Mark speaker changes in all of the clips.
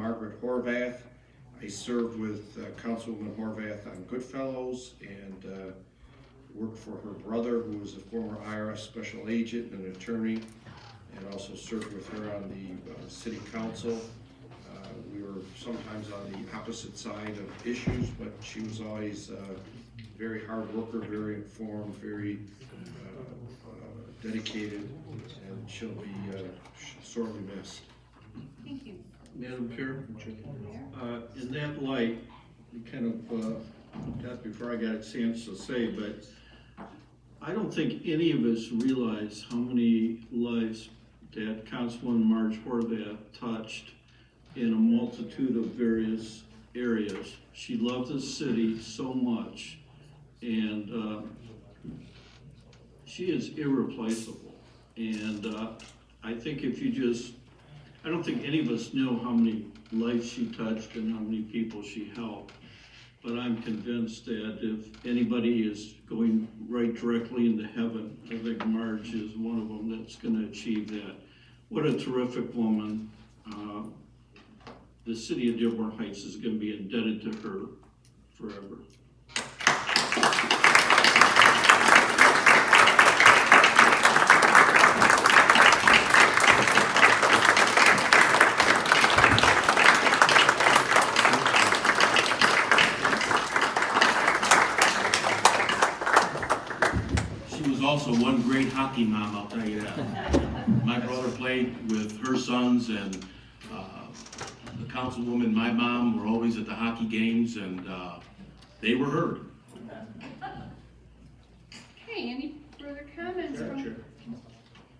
Speaker 1: Margaret Horvath. I served with Councilwoman Horvath on Goodfellows and worked for her brother, who was a former IRS special agent and an attorney, and also served with her on the city council. We were sometimes on the opposite side of issues, but she was always a very hard worker, very informed, very dedicated, and she'll be sorely missed.
Speaker 2: Thank you.
Speaker 3: Madam Chair, in that light, you kind of got before I got a chance to say, but I don't think any of us realize how many lives that Councilwoman Marge Horvath touched in a multitude of various areas. She loved the city so much, and she is irreplaceable. And I think if you just, I don't think any of us know how many lives she touched and how many people she helped. But I'm convinced that if anybody is going right directly into heaven, I think Marge is one of them that's going to achieve that. What a terrific woman. The city of Dearborn Heights is going to be indebted to her forever.
Speaker 4: Also one great hockey mom, I'll tell you that. My brother played with her sons, and the councilwoman, my mom, were always at the hockey games, and they were heard.
Speaker 2: Okay, any further comments from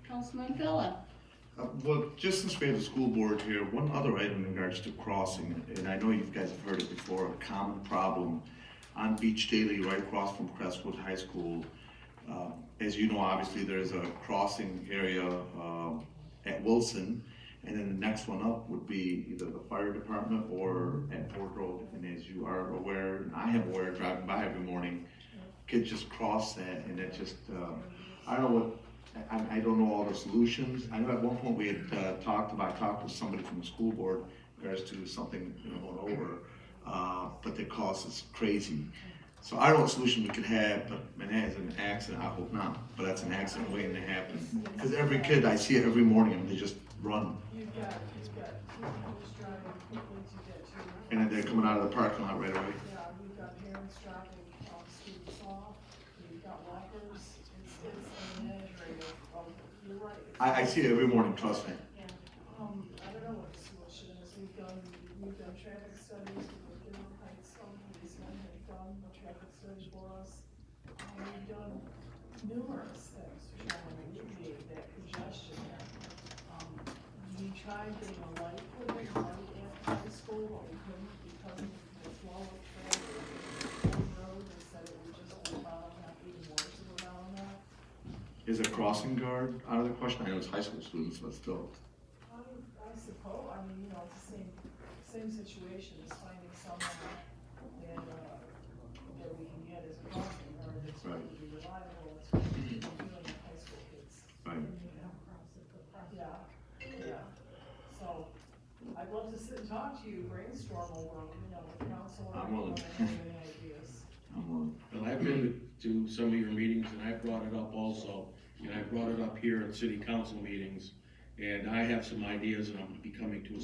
Speaker 2: Councilman Abdallah?
Speaker 5: Well, just since we have the school board here, one other item in regards to crossing, and I know you guys have heard it before, a common problem on Beach Daily right across from Crestwood High School. As you know, obviously there's a crossing area at Wilson, and then the next one up would be either the fire department or at Ford Road. And as you are aware, and I am aware, driving by every morning, kids just cross that, and it just, I don't know what, I don't know all the solutions. I know at one point we had talked with somebody from the school board in regards to something going over, but the cost is crazy. So I don't know what solution we could have, but it has an accident, I hope not, but that's an accident waiting to happen. Because every kid, I see it every morning, and they just run.
Speaker 6: You've got teenagers driving quickly to get to.
Speaker 5: And then they're coming out of the parking lot right away.
Speaker 6: Yeah, we've got parents dropping students off, we've got walkers, it's a menagerie of, you're right.
Speaker 5: I see it every morning, trust me.
Speaker 6: I don't know what the solution is, we've done traffic studies, we've done Heights, some policemen have done the traffic studies for us. We've done numerous things to try to alleviate that congestion there. We tried getting a light put in right at high school, but we couldn't because of the flow of traffic on the road. They said it would just be bottleneck, even worse of a bottleneck.
Speaker 5: Is a crossing guard out of the question? I know it's high school students, but still.
Speaker 6: I suppose, I mean, it's the same situation as finding someone that we can get as a crossing guard that's going to be reliable, that's going to be dealing with high school kids.
Speaker 5: Right.
Speaker 6: Yeah. So, I'd love to sit and talk to you, brainstorm over, with council.
Speaker 5: I'm willing.
Speaker 6: Any ideas.
Speaker 5: I'm willing.
Speaker 4: Well, I've been to some of your meetings, and I brought it up also, and I brought it up here at city council meetings, and I have some ideas, and I'm becoming to a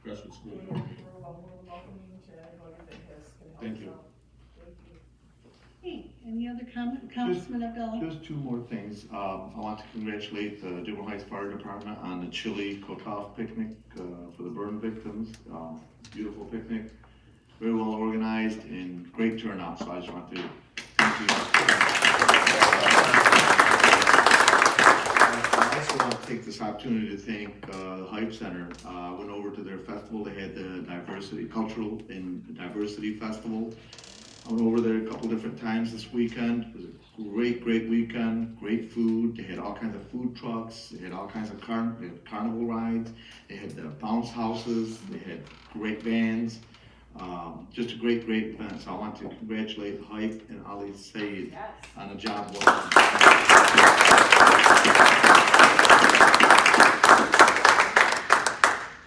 Speaker 4: Crestwood School Board meeting.
Speaker 6: We're welcoming to anybody that can help.
Speaker 4: Thank you.
Speaker 6: Thank you.
Speaker 2: Okay, any other comment, Councilman Abdallah?
Speaker 5: Just two more things. I want to congratulate the Dearborn Heights Fire Department on the chili cook-off picnic for the burn victims. Beautiful picnic, very well organized, and great turnout. So I just want to thank you. I also want to take this opportunity to thank the Hype Center. I went over to their festival. They had the Cultural and Diversity Festival. I went over there a couple different times this weekend. It was a great weekend, great food. They had all kinds of food trucks. They had all kinds of carnival rides. They had the bounce houses. They had great bands. Just a great event. So I want to congratulate Hype and Ali Faraj on the job well done.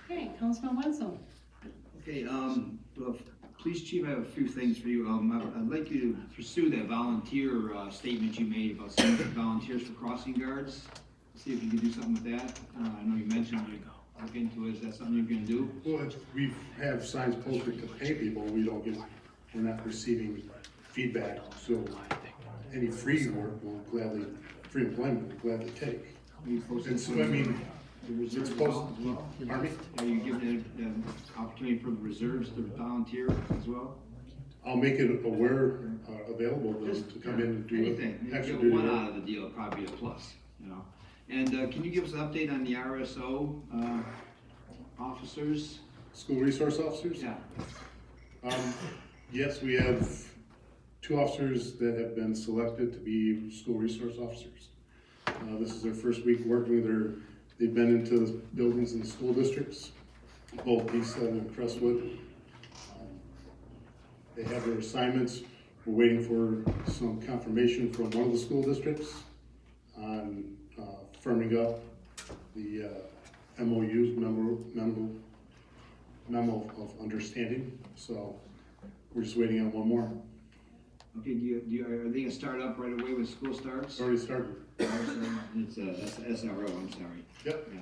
Speaker 2: Okay, Councilman Wenzel.
Speaker 7: Okay, well, Police Chief, I have a few things for you. I'd like you to pursue that volunteer statement you made about some volunteers for crossing guards. See if you can do something with that. I know you mentioned you look into it. Is that something you're gonna do?
Speaker 8: Well, we have signs posted to pay people, we're not receiving feedback, so any free work free employment we'll gladly take.
Speaker 7: You posted
Speaker 8: And so, I mean,
Speaker 7: the reserves
Speaker 8: it's supposed-
Speaker 7: as well?
Speaker 8: pardon me?
Speaker 7: Are you giving an opportunity for the reserves to volunteer as well?
Speaker 8: I'll make it available to come in and do
Speaker 7: Anything.
Speaker 8: extra
Speaker 7: Get
Speaker 8: duty
Speaker 7: one
Speaker 8: work.
Speaker 7: out of the deal would probably be a plus, you know? And can you give us an update on the RSO officers?
Speaker 8: School resource officers?
Speaker 7: Yeah.
Speaker 8: Yes, we have 2 officers that have been selected to be school resource officers. This is their first week working. They've been into the buildings in the school districts, both D7 and Crestwood. They have their assignments. We're waiting for some confirmation from one of the school districts on firming up the MOUs, memo of understanding. So we're just waiting on one more.
Speaker 7: Okay, are they gonna start up right away when school starts?
Speaker 8: Already started.
Speaker 7: It's SRO, I'm sorry.
Speaker 8: Yep,
Speaker 7: Yeah.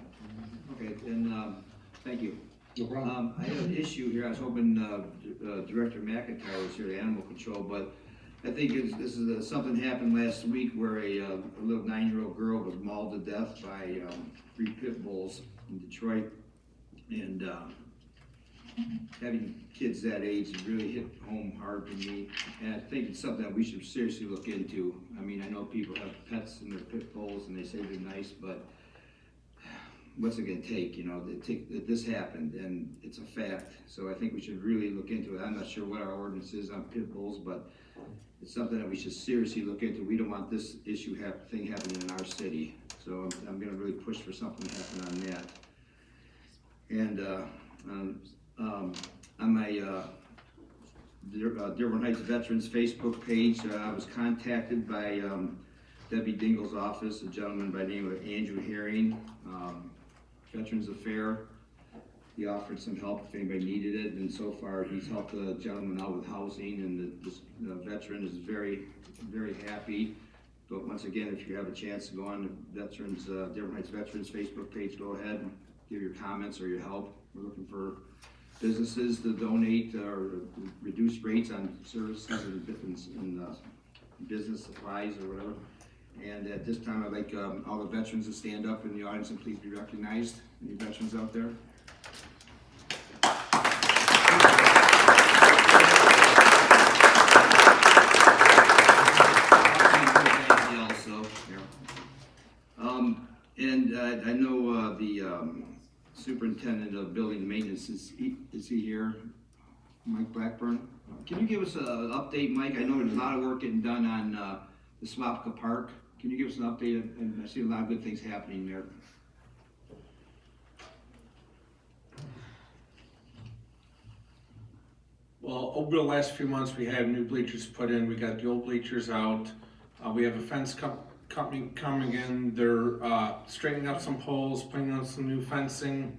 Speaker 7: Okay, then, thank you.
Speaker 8: no problem.
Speaker 7: I have an issue here. I was hoping Director McIntyre was here, the animal control, but I think this is something happened last week where a little 9-year-old girl was mauled to death by 3 pit bulls in Detroit. And having kids that age really hit home hard for me. And I think it's something that we should seriously look into. I mean, I know people have pets in their pit bulls and they say they're nice, but what's it gonna take, you know, this happened and it's a fact. So I think we should really look into it. I'm not sure what our ordinance is on pit bulls, but it's something that we should seriously look into. We don't want this thing happening in our city. So I'm gonna really push for something to happen on that. And on my Dearborn Heights Veterans Facebook page, I was contacted by Debbie Dingle's office, a gentleman by the name of Andrew Herring, Veterans Affair. He offered some help if anybody needed it, and so far he's helped the gentleman out with housing, and the veteran is very, very happy. But once again, if you have a chance to go on the Veterans, Dearborn Heights Veterans Facebook page, go ahead and give your comments or your help. We're looking for businesses to donate or reduce rates on services and business supplies or whatever. And at this time, I'd like all the veterans to stand up in the audience and please be recognized. Any veterans out there? And I know the superintendent of building maintenance is he here? Mike Blackburn. Can you give us an update, Mike? I know there's a lot of work getting done on the Swapka Park. Can you give us an update? And I see a lot of good things happening there.
Speaker 9: Well, over the last few months, we had new bleachers put in. We got the old bleachers out. We have a fence company coming in. They're straightening up some poles, putting on some new fencing,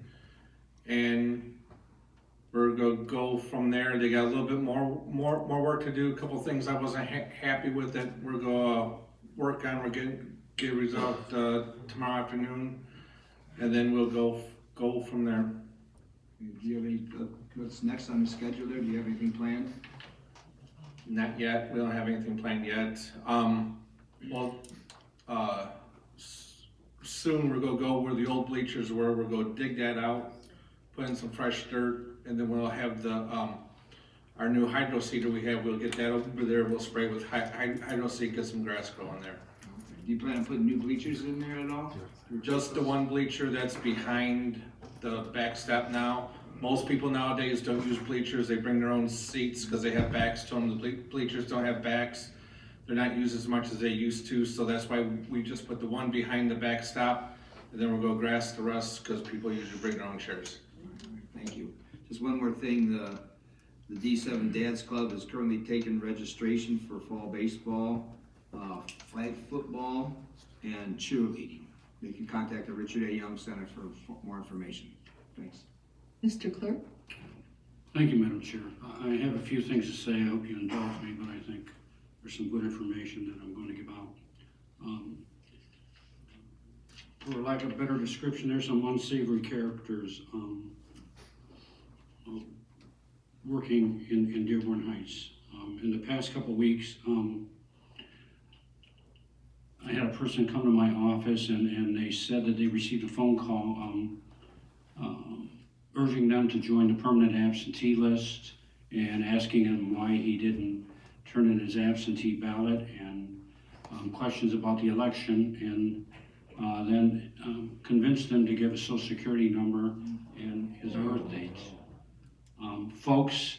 Speaker 9: and we're gonna go from there. They got a little bit more work to do. A couple of things I wasn't happy with that we're gonna work on. We're get a result tomorrow afternoon, and then we'll go from there.
Speaker 7: Do you have any, what's next on the schedule there? Do you have anything planned?
Speaker 9: Not yet. We don't have anything planned yet. Soon we're gonna go where the old bleachers were. We're gonna dig that out, put in some fresh dirt, and then we'll have the our new hydro seeder we have. We'll get that over there. We'll spray with hydro seed, get some grass growing there.
Speaker 7: Do you plan on putting new bleachers in there at all?
Speaker 9: Just the one bleacher that's behind the back step now. Most people nowadays don't use bleachers. They bring their own seats because they have backs to them. The bleachers don't have backs. They're not used as much as they used to, so that's why we just put the one behind the backstop, and then we'll go grass the rest because people usually bring their own chairs.
Speaker 7: Thank you. Just one more thing, the D7 Dads Club is currently taking registration for fall baseball, flag football, and cheerleading. They can contact the Richard A. Young Center for more information. Thanks.
Speaker 2: Mr. Clerk?
Speaker 10: Thank you, Madam Chair. I have a few things to say. I hope you indulge me, but I think there's some good information that I'm going to give out. For lack of a better description, there's some unsavory characters working in Dearborn Heights. In the past couple of weeks, I had a person come to my office and they said that they received a phone call urging them to join the permanent absentee list and asking him why he didn't turn in his absentee ballot, and questions about the election, and then convinced them to give a social security number and his birth date. Folks,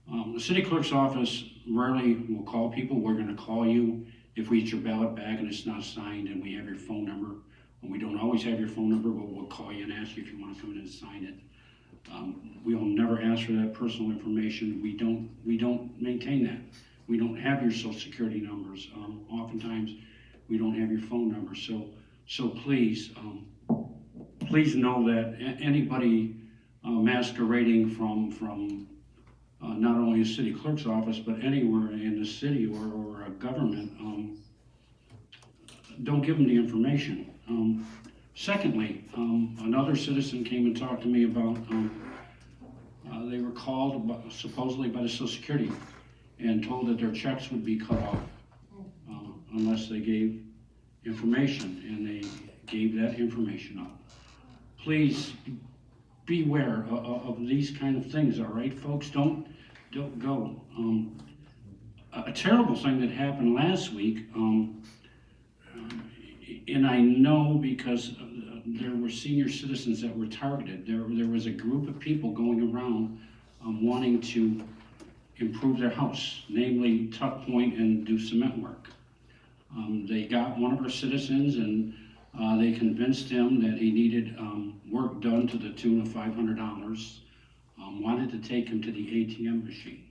Speaker 10: the city clerk's office rarely will call people. We're gonna call you if we get your ballot back and it's not signed and we have your phone number. And we don't always have your phone number, but we'll call you and ask you if you wanna come in and sign it. We'll never ask for that personal information. We don't maintain that. We don't have your social security numbers. Oftentimes, we don't have your phone number. So please, please know that anybody masquerading from not only a city clerk's office, but anywhere in the city or a government, don't give them the information. Secondly, another citizen came and talked to me about, they were called supposedly by the Social Security and told that their checks would be cut off unless they gave information, and they gave that information up. Please beware of these kind of things, all right, folks? Don't go. A terrible thing that happened last week, and I know because there were senior citizens that were targeted. There was a group of people going around wanting to improve their house, namely tuck point and do cement work. They got one of our citizens and they convinced him that he needed work done to the tune of $500, wanted to take him to the ATM machine.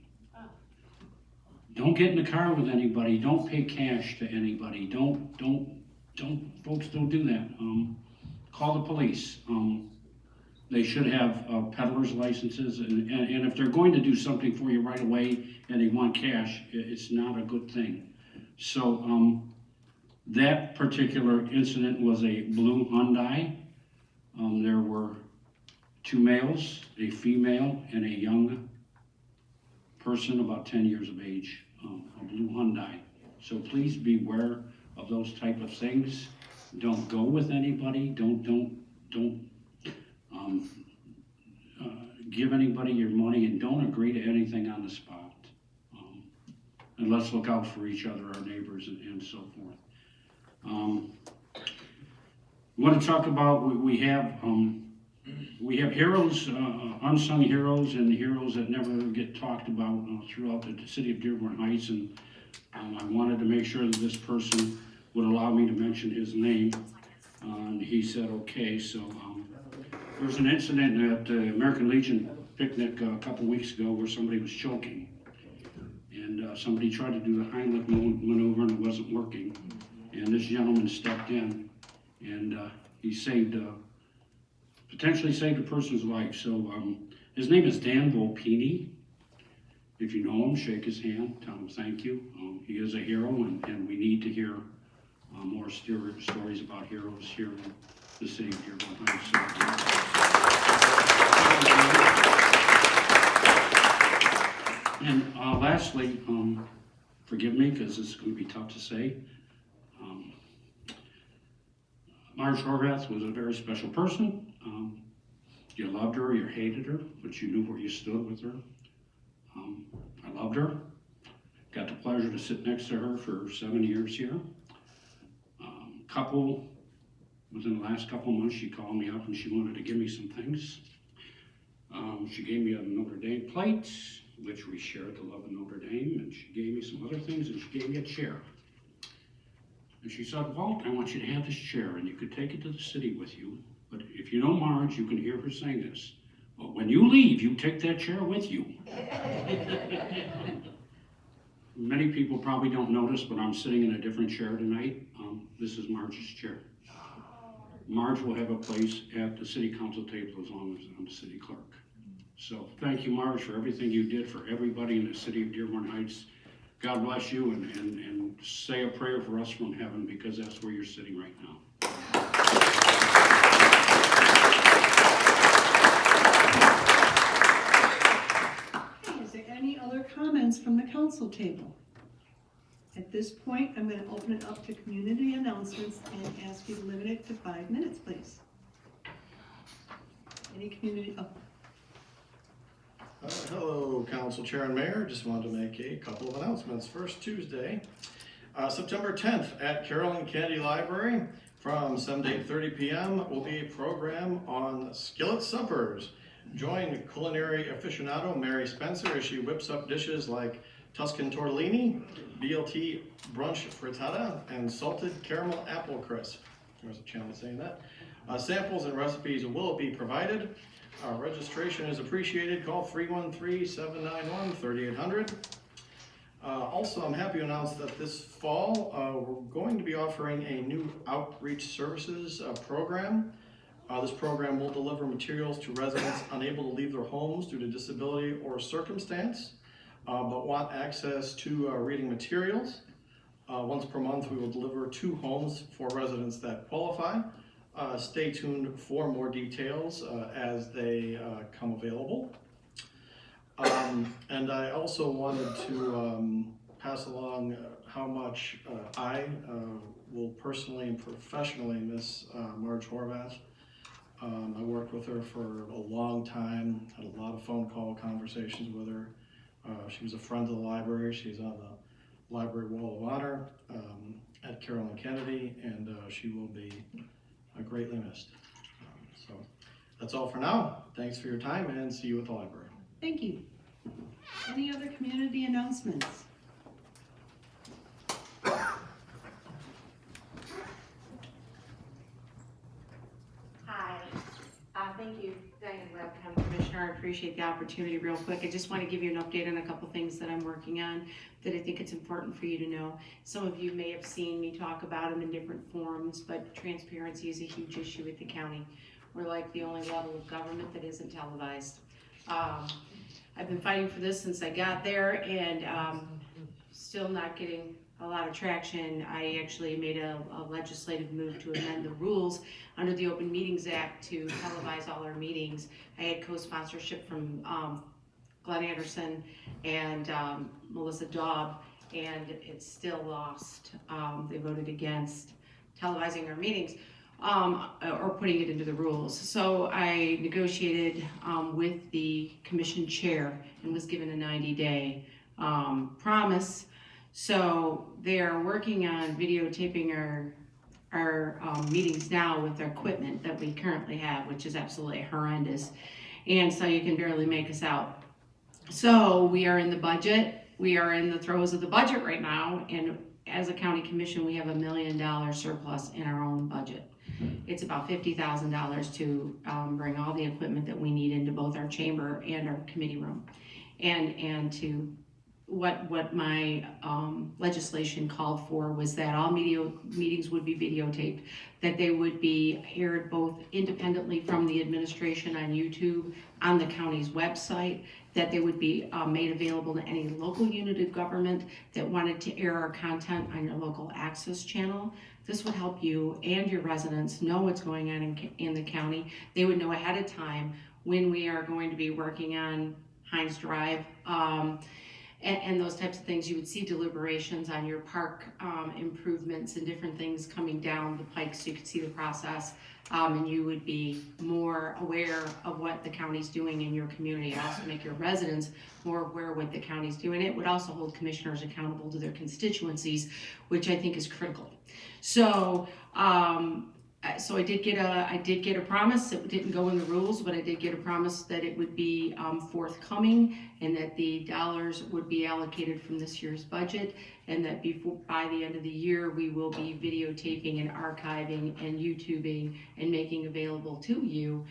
Speaker 10: Don't get in the car with anybody, don't pay cash to anybody, folks, don't do that. Call the police. They should have peddler's licenses, and if they're going to do something for you right away and they want cash, it's not a good thing. So that particular incident was a blue Hyundai. There were 2 males, a female, and a young person about 10 years of age, a blue Hyundai. So please beware of those type of things. Don't go with anybody. Don't give anybody your money, and don't agree to anything on the spot. And let's look out for each other, our neighbors, and so forth. We want to talk about, we have heroes, unsung heroes, and heroes that never get talked about throughout the city of Dearborn Heights, and I wanted to make sure that this person would allow me to mention his name, and he said okay. So there was an incident at the American Legion picnic a couple weeks ago where somebody was choking, and somebody tried to do the Heimlich maneuver and it wasn't working, and this gentleman stepped in and he potentially saved a person's life. So his name is Dan Volpini. If you know him, shake his hand, tell him thank you. He is a hero, and we need to hear more stories about heroes here in the city of Dearborn Heights. And lastly, forgive me because this is going to be tough to say. Marge Horvath was a very special person. You loved her, you hated her, but you knew where you stood with her. I loved her. Got the pleasure to sit next to her for 7 years here. Within the last couple of months, she called me up and she wanted to give me some things. She gave me a Notre Dame plate, which we shared the love of Notre Dame, and she gave me some other things, and she gave me a chair. And she said, Walt, I want you to have this chair, and you could take it to the city with you, but if you know Marge, you can hear her saying this. But when you leave, you take that chair with you. Many people probably don't notice, but I'm sitting in a different chair tonight. This is Marge's chair. Marge will have a place at the city council table as long as I'm the city clerk. So thank you, Marge, for everything you did for everybody in the city of Dearborn Heights. God bless you, and say a prayer for us from heaven, because that's where you're sitting right now.
Speaker 6: Okay, is there any other comments from the council table? At this point, I'm going to open it up to community announcements and ask you to limit it to 5 minutes, please. Any community, oh,
Speaker 1: Hello, Council Chair and Mayor. Just wanted to make a couple of announcements. First Tuesday, September 10th at Carrollton Kennedy Library from 7 to 8:30 p.m. will be a program on skillet suppers. Join culinary aficionado Mary Spencer as she whips up dishes like Tuscan tortellini, BLT brunch frittata, and salted caramel apple crisp. There's a channel saying that. Samples and recipes will be provided. Registration is appreciated. Call 313-791-3800. Also, I'm happy to announce that this fall, we're going to be offering a new outreach services program. This program will deliver materials to residents unable to leave their homes due to disability or circumstance, but want access to reading materials. Once per month, we will deliver 2 homes for residents that qualify. Stay tuned for more details as they come available. And I also wanted to pass along how much I will personally and professionally miss Marge Horvath. I worked with her for a long time, had a lot of phone call conversations with her. She was a friend of the library. She's on the Library Wall of Honor at Carrollton Kennedy, and she will be greatly missed. So that's all for now. Thanks for your time, and see you at the library.
Speaker 6: thank you. Any other community announcements?
Speaker 11: Hi, thank you, Diane Webb, County Commissioner. I appreciate the opportunity real quick. I just want to give you an update on a couple things that I'm working on that I think it's important for you to know. Some of you may have seen me talk about them in different forums, but transparency is a huge issue at the county. We're like the only level of government that isn't televised. I've been fighting for this since I got there, and still not getting a lot of traction. I actually made a legislative move to amend the rules under the Open Meetings Act to televise all our meetings. I had co-sponsorship from Glenn Anderson and Melissa Daub, and it's still lost. They voted against televising our meetings or putting it into the rules. So I negotiated with the commission chair and was given a 90-day promise. So they are working on videotaping our meetings now with the equipment that we currently have, which is absolutely horrendous. And so you can barely make us out. So we are in the budget. We are in the throes of the budget right now. And as a county commission, we have $1 million surplus in our own budget. It's about $50,000 to bring all the equipment that we need into both our chamber and our committee room. And to what my legislation called for was that all meetings would be videotaped, that they would be aired both independently from the administration on YouTube, on the county's website, that they would be made available to any local unit of government that wanted to air our content on your local access channel. This would help you and your residents know what's going on in the county. They would know ahead of time when we are going to be working on Hines Drive, and those types of things. You would see deliberations on your park improvements and different things coming down the pike, so you could see the process, and you would be more aware of what the county's doing in your community. It also make your residents more aware of what the county's doing. It would also hold commissioners accountable to their constituencies, which I think is critical. So, so I did get a promise. It didn't go in the rules, but I did get a promise that it would be forthcoming, and that the dollars would be allocated from this year's budget, and that by the end of the year we will be videotaping and archiving and YouTubing and making available to you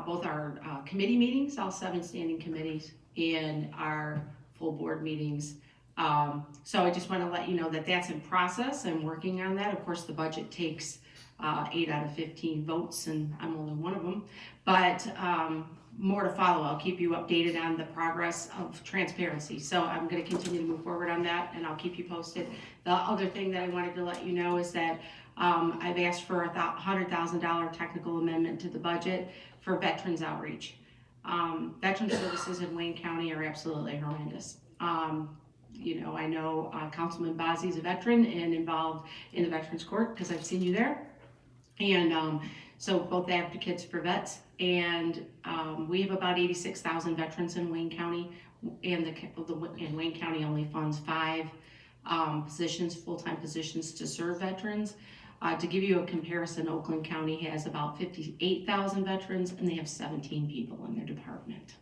Speaker 11: both our committee meetings, all 7 standing committees, and our full board meetings. So I just want to let you know that that's in process. I'm working on that. Of course, the budget takes 8 out of 15 votes, and I'm only one of them. But more to follow. I'll keep you updated on the progress of transparency. So I'm going to continue to move forward on that, and I'll keep you posted. The other thing that I wanted to let you know is that I've asked for a $100,000 technical amendment to the budget for veterans outreach. Veteran services in Wayne County are absolutely horrendous. You know, I know Councilman Bazzi is a veteran and involved in the Veterans Court because I've seen you there. And so both advocates for vets, and we have about 86,000 veterans in Wayne County, and and Wayne County only funds 5 positions, full-time positions to serve veterans. To give you a comparison, Oakland County has about 58,000 veterans, and they have 17 people in their department.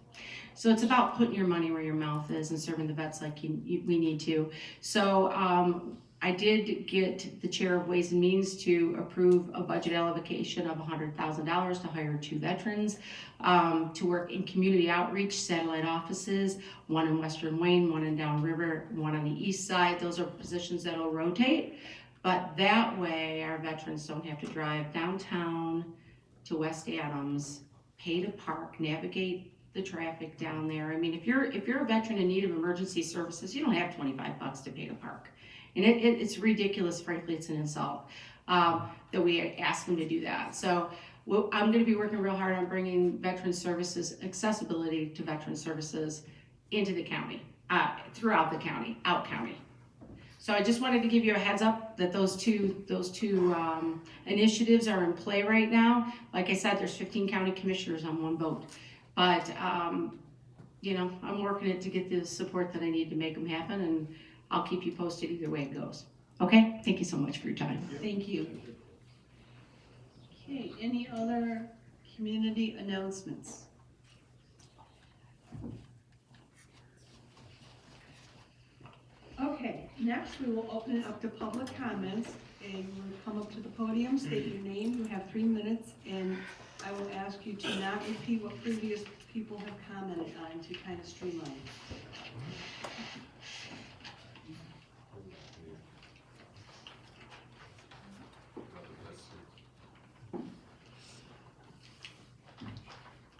Speaker 11: So it's about putting your money where your mouth is and serving the vets like we need to. So I did get the Chair of Ways and Means to approve a budget allocation of $100,000 to hire 2 veterans to work in community outreach satellite offices, one in Western Wayne, one in Downriver, one on the east side. Those are positions that will rotate. But that way, our veterans don't have to drive downtown to West Adams, pay to park, navigate the traffic down there. I mean, if you're a veteran in need of emergency services, you don't have $25 to pay to park. And it's ridiculous, frankly, it's an insult that we ask them to do that. So I'm gonna be working real hard on bringing veteran services, accessibility to veteran services into the county, throughout the county, out county. So I just wanted to give you a heads up that those two initiatives are in play right now. Like I said, there's 15 county commissioners on 1 vote. But, you know, I'm working it to get the support that I need to make them happen, and I'll keep you posted either way it goes. Okay? Thank you so much for your time.
Speaker 6: Thank you. Okay, any other community announcements? Okay, next we will open it up to public comments, and you will come up to the podium, state your name, you have 3 minutes, and I will ask you to not repeat what previous people have commented on to kind of streamline.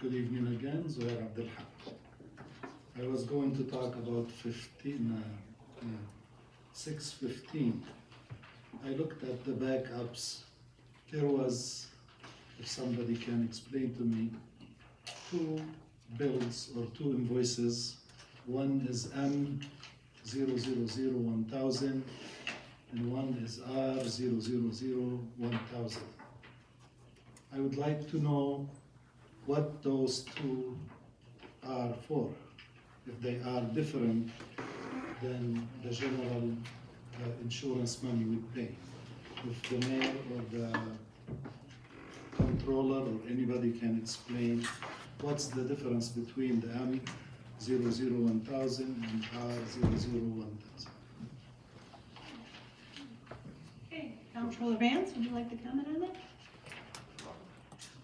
Speaker 12: Good evening again, Zuhair Abdallah. I was going to talk about 615. I looked at the backups. There was, if somebody can explain to me, 2 bills or 2 invoices. One is M0001000 and one is R0001000. I would like to know what those 2 are for, if they are different than the general insurance money we pay. If the mayor or the controller or anybody can explain what's the difference between the M001,000 and R001,000.
Speaker 6: Okay, Comptroller Vance, would you like to comment on that?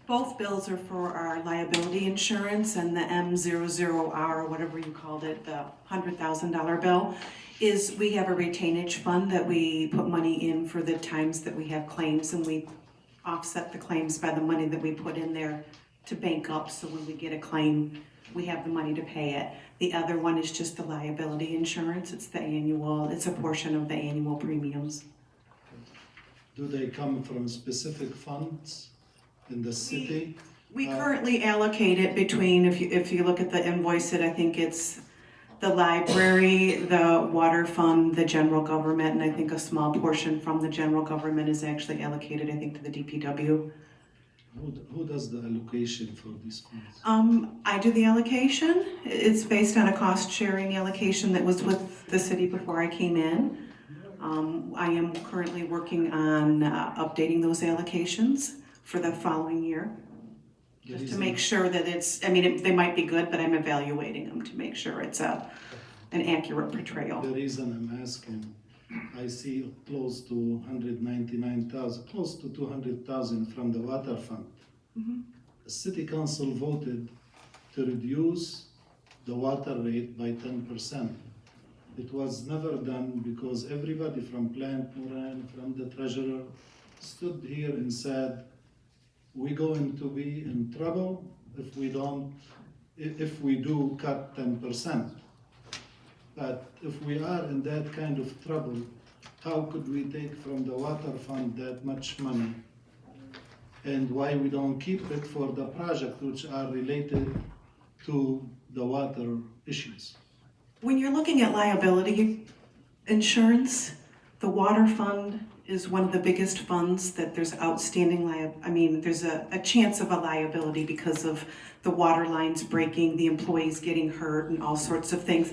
Speaker 13: Both bills are for our liability insurance, and the M00R, or whatever you called it, the $100,000 bill, is we have a retainage fund that we put money in for the times that we have claims, and we offset the claims by the money that we put in there to bank up, so when we get a claim, we have the money to pay it. The other one is just the liability insurance. It's the annual, it's a portion of the annual premiums.
Speaker 12: Do they come from specific funds in the city?
Speaker 13: We currently allocate it between, if you look at the invoice, I think it's the library, the water fund, the general government, and I think a small portion from the general government is actually allocated, I think, to the DPW.
Speaker 12: Who does the allocation for these funds?
Speaker 13: I do the allocation. It's based on a cost sharing allocation that was with the city before I came in. I am currently working on updating those allocations for the following year. Just to make sure that it's, I mean, they might be good, but I'm evaluating them to make sure it's an accurate portrayal.
Speaker 12: The reason I'm asking, I see close to 199,000, close to 200,000 from the water fund.
Speaker 13: Mm-hmm.
Speaker 12: The city council voted to reduce the water rate by 10%. It was never done because everybody from Plant Moran, from the treasurer, stood here and said, we're going to be in trouble if we don't, if we do cut 10%. But if we are in that kind of trouble, how could we take from the water fund that much money? And why we don't keep it for the project which are related to the water issues?
Speaker 13: When you're looking at liability insurance, the water fund is one of the biggest funds that there's outstanding there's a chance of a liability because of the water lines breaking, the employees getting hurt and all sorts of things.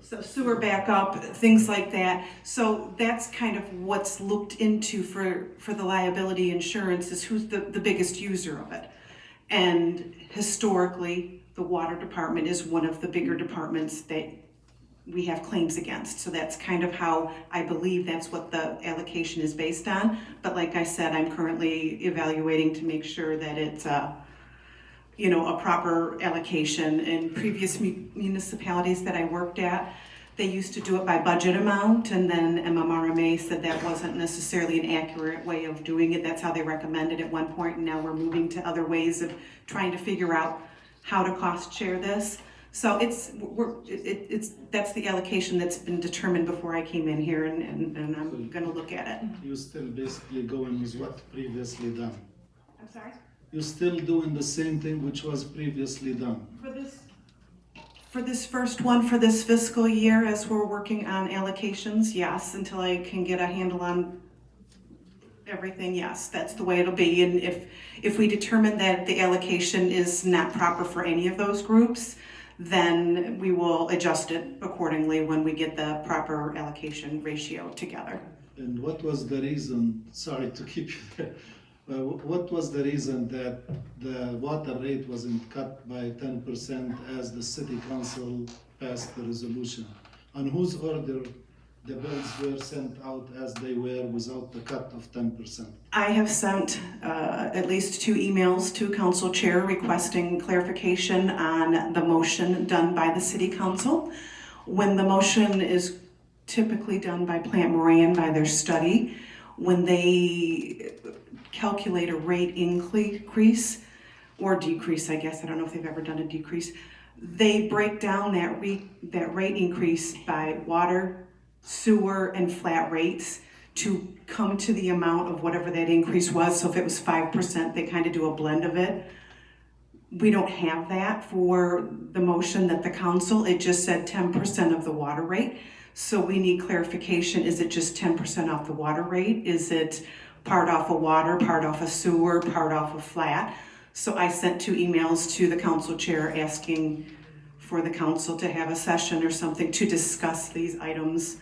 Speaker 13: So sewer backup, things like that. So that's kind of what's looked into for the liability insurance is who's the biggest user of it. And historically, the water department is one of the bigger departments that we have claims against. So that's kind of how I believe that's what the allocation is based on. But like I said, I'm currently evaluating to make sure that it's a proper allocation. In previous municipalities that I worked at, they used to do it by budget amount, and then MMRMA said that wasn't necessarily an accurate way of doing it. That's how they recommended at one point, and now we're moving to other ways of trying to figure out how to cost share this. So that's the allocation that's been determined before I came in here, and I'm gonna look at it.
Speaker 12: You're still basically going with what previously done.
Speaker 13: I'm sorry?
Speaker 12: You're still doing the same thing which was previously done.
Speaker 13: For this first one, for this fiscal year, as we're working on allocations, yes, until I can get a handle on everything, yes, that's the way it'll be. And if we determine that the allocation is not proper for any of those groups, then we will adjust it accordingly when we get the proper allocation ratio together.
Speaker 12: And what was the reason, sorry to keep you there, what was the reason that the water rate wasn't cut by 10% as the city council passed the resolution? On whose order the bills were sent out as they were without the cut of 10%?
Speaker 13: I have sent at least 2 emails to council chair requesting clarification on the motion done by the city council. When the motion is typically done by Plant Moran by their study, when they calculate a rate increase or decrease, I guess, I don't know if they've ever done a decrease, they break down that rate increase by water, sewer, and flat rates to come to the amount of whatever that increase was. So if it was 5%, they kind of do a blend of it. We don't have that for the motion that the council, it just said 10% of the water rate. So we need clarification. Is it just 10% off the water rate? Is it part off of water, part off of sewer, part off of flat? So I sent 2 emails to the council chair asking for the council to have a session or something to discuss these items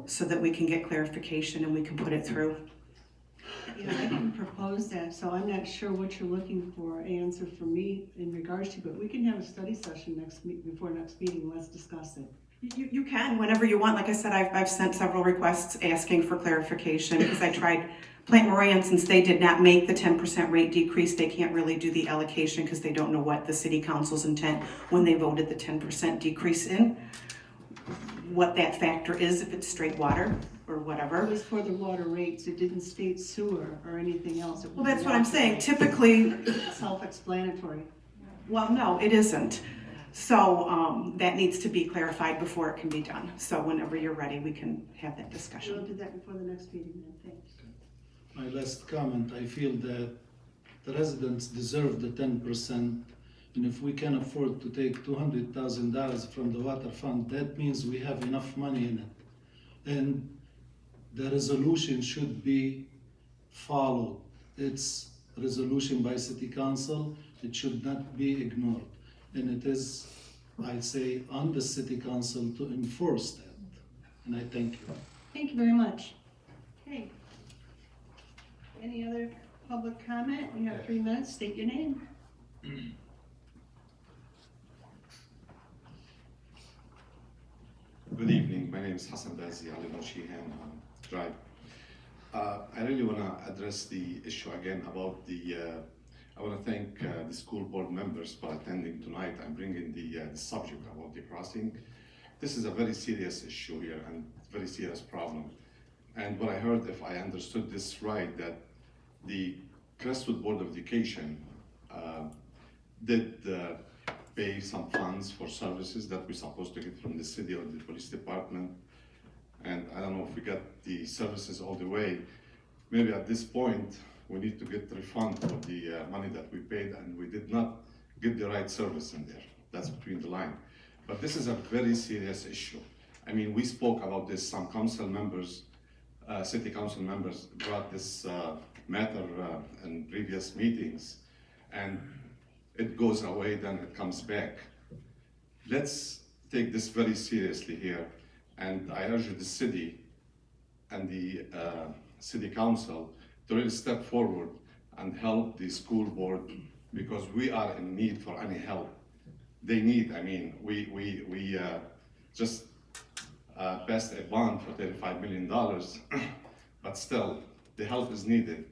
Speaker 13: so that we can get clarification and we can put it through.
Speaker 14: Yeah, I can propose that, so I'm not sure what you're looking for, answer from me in regards to, but we can have a study session before next meeting, let's discuss it.
Speaker 13: You can, whenever you want. Like I said, I've sent several requests asking for clarification because I tried Plant Moran, since they did not make the 10% rate decrease, they can't really do the allocation because they don't know what the city council's intent when they voted the 10% decrease in, what that factor is, if it's straight water or whatever.
Speaker 14: It was for the water rates, it didn't state sewer or anything else.
Speaker 13: Well, that's what I'm saying. Typically,
Speaker 14: self-explanatory.
Speaker 13: Well, no, it isn't. So that needs to be clarified before it can be done. So whenever you're ready, we can have that discussion.
Speaker 14: We'll do that before the next meeting then, thanks.
Speaker 12: My last comment, I feel that the residents deserve the 10%, and if we can afford to take $200,000 from the water fund, that means we have enough money in it. And the resolution should be followed. It's a resolution by city council, it should not be ignored. And it is, I say, on the city council to enforce that. And I thank you.
Speaker 14: Thank you very much. Okay. Any other public comment? You have 3 minutes, state your name.
Speaker 15: Good evening, my name is Hassan Bazi, I live on Sheehan Drive. I really want to address the issue again about I want to thank the school board members for attending tonight and bringing the subject about the crossing. This is a very serious issue here and very serious problem. And what I heard, if I understood this right, that the Crestwood Board of Education did pay some funds for services that we're supposed to get from the city or the police department. And I don't know if we got the services all the way. Maybe at this point, we need to get refund for the money that we paid, and we did not get the right service in there. That's between the line. But this is a very serious issue. I mean, we spoke about this, some council members, city council members brought this matter in previous meetings, and it goes away, then it comes back. Let's take this very seriously here, and I urge the city and the city council to really step forward and help the school board, because we are in need for any help. They need, I mean, we just passed a bond for $35 million, but still, the help is needed.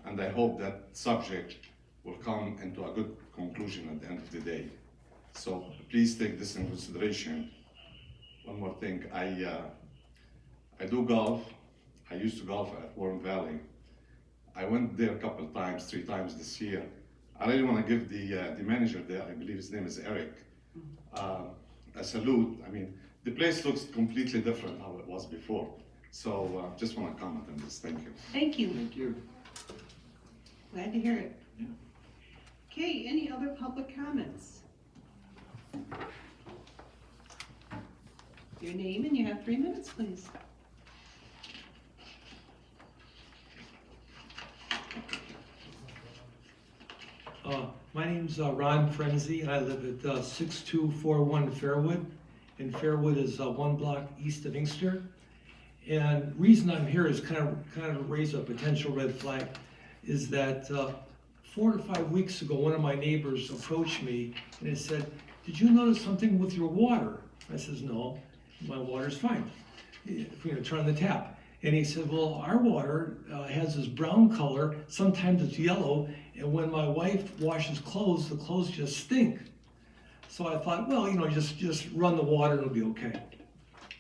Speaker 15: And I hope that subject will come into a good conclusion at the end of the day. So please take this in consideration. One more thing, I do golf. I used to golf at Warren Valley. I went there a couple of times, 3 times this year. I really want to give the manager there, I believe his name is Eric, a salute. I mean, the place looks completely different how it was before. So just want to comment on this. Thank you.
Speaker 14: Thank you.
Speaker 3: Thank you.
Speaker 14: Glad to hear it. Okay, any other public comments? Your name, and you have 3 minutes, please.
Speaker 16: My name's Ron Frenzy, and I live at 6241 Fairwood, and Fairwood is 1 block east of Inkster. And reason I'm here is kind of raise a potential red flag, is that 4 to 5 weeks ago, one of my neighbors approached me and it said, "Did you notice something with your water?" I says, "No, my water's fine. Turn on the tap." And he said, "Well, our water has this brown color, sometimes it's yellow, and when my wife washes clothes, the clothes just stink." So I thought, well, just run the water, it'll be okay.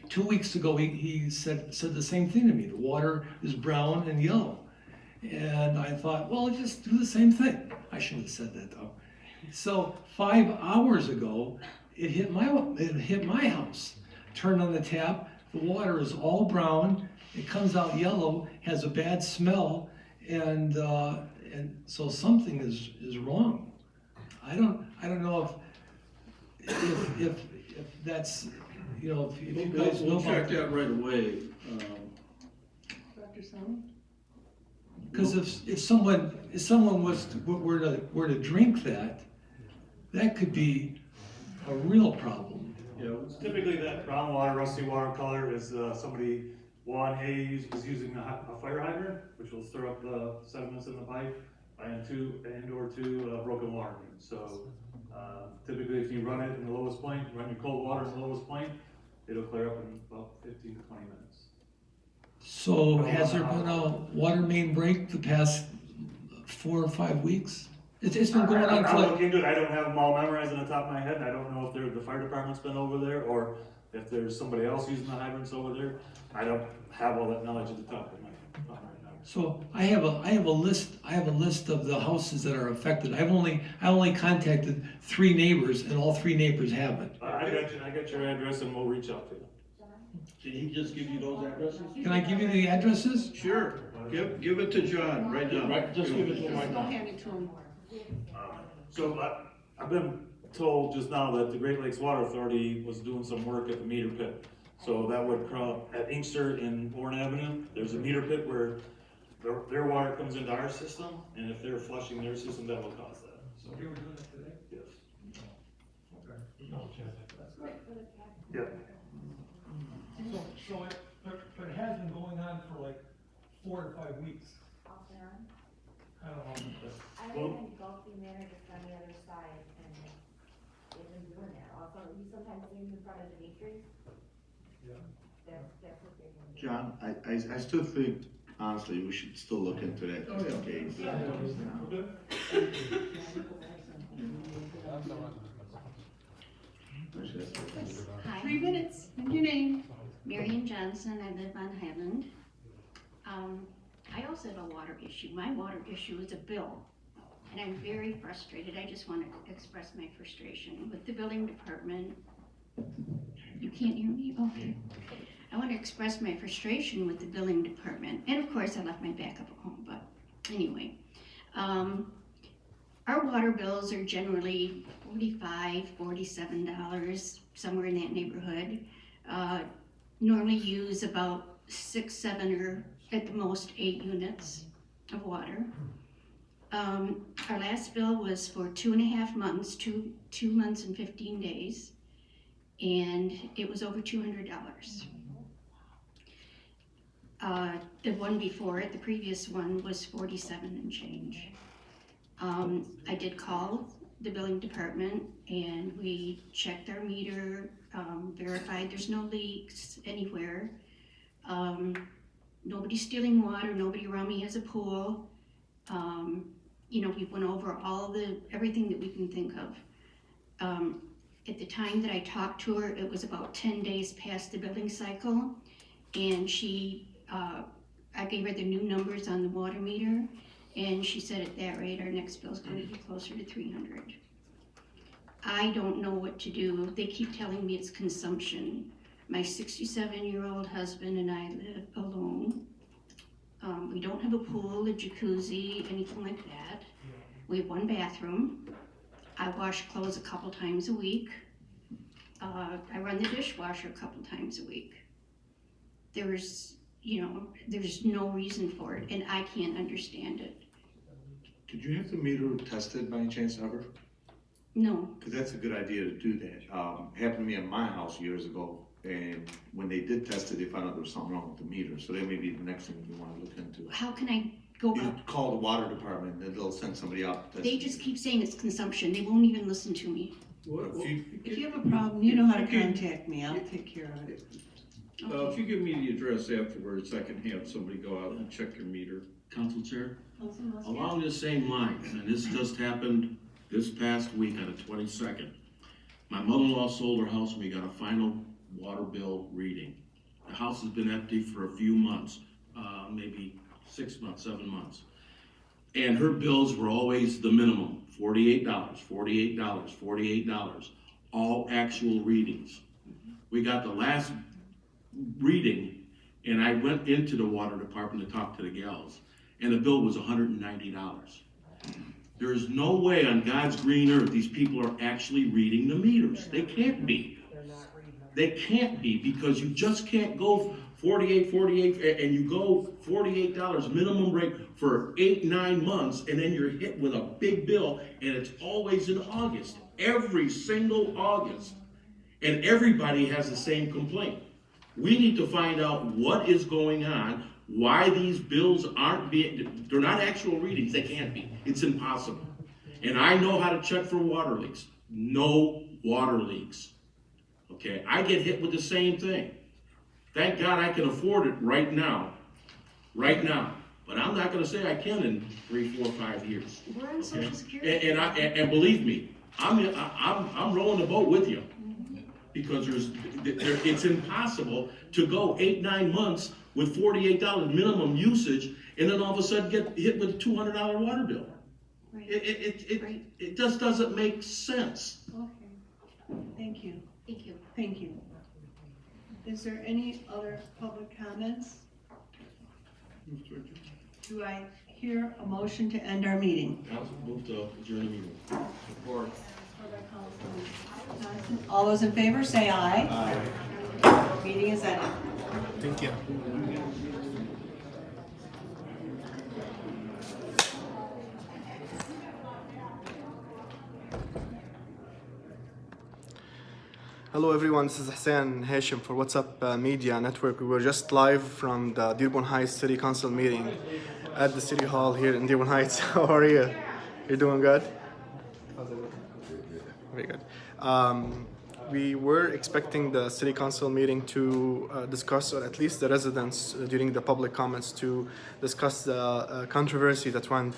Speaker 16: 2 weeks ago, he said the same thing to me. The water is brown and yellow. And I thought, well, just do the same thing. I shouldn't have said that though. So 5 hours ago, it hit my house. Turned on the tap, the water is all brown, it comes out yellow, has a bad smell, and so something is wrong. I don't know if that's, if you guys know
Speaker 3: We'll
Speaker 16: about
Speaker 3: check that right away.
Speaker 14: Dr. Salmon?
Speaker 16: Because if someone were to drink that could be a real problem.
Speaker 3: Yeah.
Speaker 17: Typically, that brown water, rusty water color is somebody, is using a fire hydrant, which will stir up the sediments in the pipe, and two, broken water mains. So typically, if you run it in the lowest point, run your cold water in the lowest point, it'll clear up in about 15 to 20 minutes.
Speaker 16: So has there been a water main break the past 4 or 5 weeks? It's been going on for
Speaker 17: I'll look into it. I don't have them all memorized on the top of my head. I don't know if the fire department's been over there or if there's somebody else using the hydrants over there. I don't have all that knowledge at the top of my head right now.
Speaker 16: So I have a list of the houses that are affected. I only contacted 3 neighbors, and all 3 neighbors haven't.
Speaker 17: I got your address, and we'll reach out to you.
Speaker 3: Did he just give you those addresses?
Speaker 16: Can I give you the addresses?
Speaker 3: Sure. Give it to John right now.
Speaker 10: Right, just give it to him right
Speaker 14: Go
Speaker 10: now.
Speaker 14: hand it to him.
Speaker 17: So I've been told just now that the Great Lakes Water Authority was doing some work at the meter pit. So that would come at Inkster in Warren Avenue. There's a meter pit where their water comes into our system, and if they're flushing their system, that will cause that. So
Speaker 16: You were doing it today?
Speaker 17: yes.
Speaker 16: Okay.
Speaker 17: Yeah.
Speaker 16: But it has been going on for like 4 to 5 weeks. I don't know.
Speaker 18: I live in Golfing Manor just on the other side, and they've been doing that. Also, you sometimes see them in front of the bakery.
Speaker 16: Yeah.
Speaker 18: That's what they're doing.
Speaker 5: John, I still think, honestly, we should still look into that just in case.
Speaker 14: Hi. 3 minutes, and your name?
Speaker 19: Marion Johnson, I live on Highland. I also have a water issue. My water issue is a bill, and I'm very frustrated. I just want to express my frustration with the billing department. You can't hear me? Okay. I want to express my frustration with the billing department. And of course, I left my backup at home, but anyway. Our water bills are generally $45, $47, somewhere in that neighborhood. Normally use about 6, 7, or at the most 8 units of water. Our last bill was for 2.5 months, 2 months and 15 days, and it was over $200. The one before it, the previous one, was 47 and change. I did call the billing department and we checked our meter, verified there's no leaks anywhere. Nobody's stealing water, nobody around me has a pool. You know, we went over everything that we can think of. At the time that I talked to her, it was about 10 days past the billing cycle, and I gave her the new numbers on the water meter, and she said at that rate, our next bill's going to be closer to $300. I don't know what to do. They keep telling me it's consumption. My 67-year-old husband and I live alone. We don't have a pool, a jacuzzi, anything like that. We have 1 bathroom. I wash clothes a couple times a week. I run the dishwasher a couple times a week. There's no reason for it, and I can't understand it.
Speaker 5: Did you have the meter tested by any chance ever?
Speaker 19: No.
Speaker 5: Because that's a good idea to do that. Happened to me at my house years ago, and when they did test it, they found out there was something wrong with the meter. So that may be the next thing you want to look into.
Speaker 19: How can I go
Speaker 5: You
Speaker 19: up?
Speaker 5: call the water department, and they'll send somebody out to test
Speaker 19: They
Speaker 5: it.
Speaker 19: just keep saying it's consumption. They won't even listen to me.
Speaker 14: If you have a problem, you know how to contact me, I'll take care of it.
Speaker 3: If you give me the address afterwards, I can have somebody go out and check your meter.
Speaker 4: Council Chair?
Speaker 14: Councilman Muscat?
Speaker 4: Along the same lines, and this just happened this past week on the 22nd. My mother-in-law sold her house and we got a final water bill reading. The house has been empty for a few months, maybe 6 months, 7 months. And her bills were always the minimum, $48, $48, $48, all actual readings. We got the last reading and I went into the water department to talk to the gals, and the bill was $190. There is no way on God's green earth these people are actually reading the meters. They can't be. They can't be, because you just can't go 48, and you go $48 minimum rate for 8, 9 months, and then you're hit with a big bill, and it's always in August, every single August. And everybody has the same complaint. We need to find out what is going on, why these bills they're not actual readings, they can't be. It's impossible. And I know how to check for water leaks. No water leaks. Okay, I get hit with the same thing. Thank God I can afford it right now. But I'm not gonna say I can in 3, 4, 5 years.
Speaker 19: We're on Social Security.
Speaker 4: And believe me, I'm rowing the boat with you. Because it's impossible to go 8, 9 months with $48 minimum usage, and then all of a sudden get hit with a $200 water bill.
Speaker 19: Right.
Speaker 4: It just doesn't make sense.
Speaker 14: Okay, thank you.
Speaker 19: Thank you.
Speaker 14: Thank you. Is there any other public comments? Do I hear a motion to end our meeting?
Speaker 4: Council, move to adjourn the meeting. Support.
Speaker 14: All those in favor, say aye. Aye. Meeting is ended.
Speaker 8: Thank you.
Speaker 20: Hello everyone, this is Hussein Hashim for WhatsApp Media Network. We were just live from the Dearborn Heights City Council meeting at the City Hall here in Dearborn Heights. How are you? You're doing good? Very good. We were expecting the City Council meeting to discuss, or at least the residents during the public comments, to discuss the controversy that went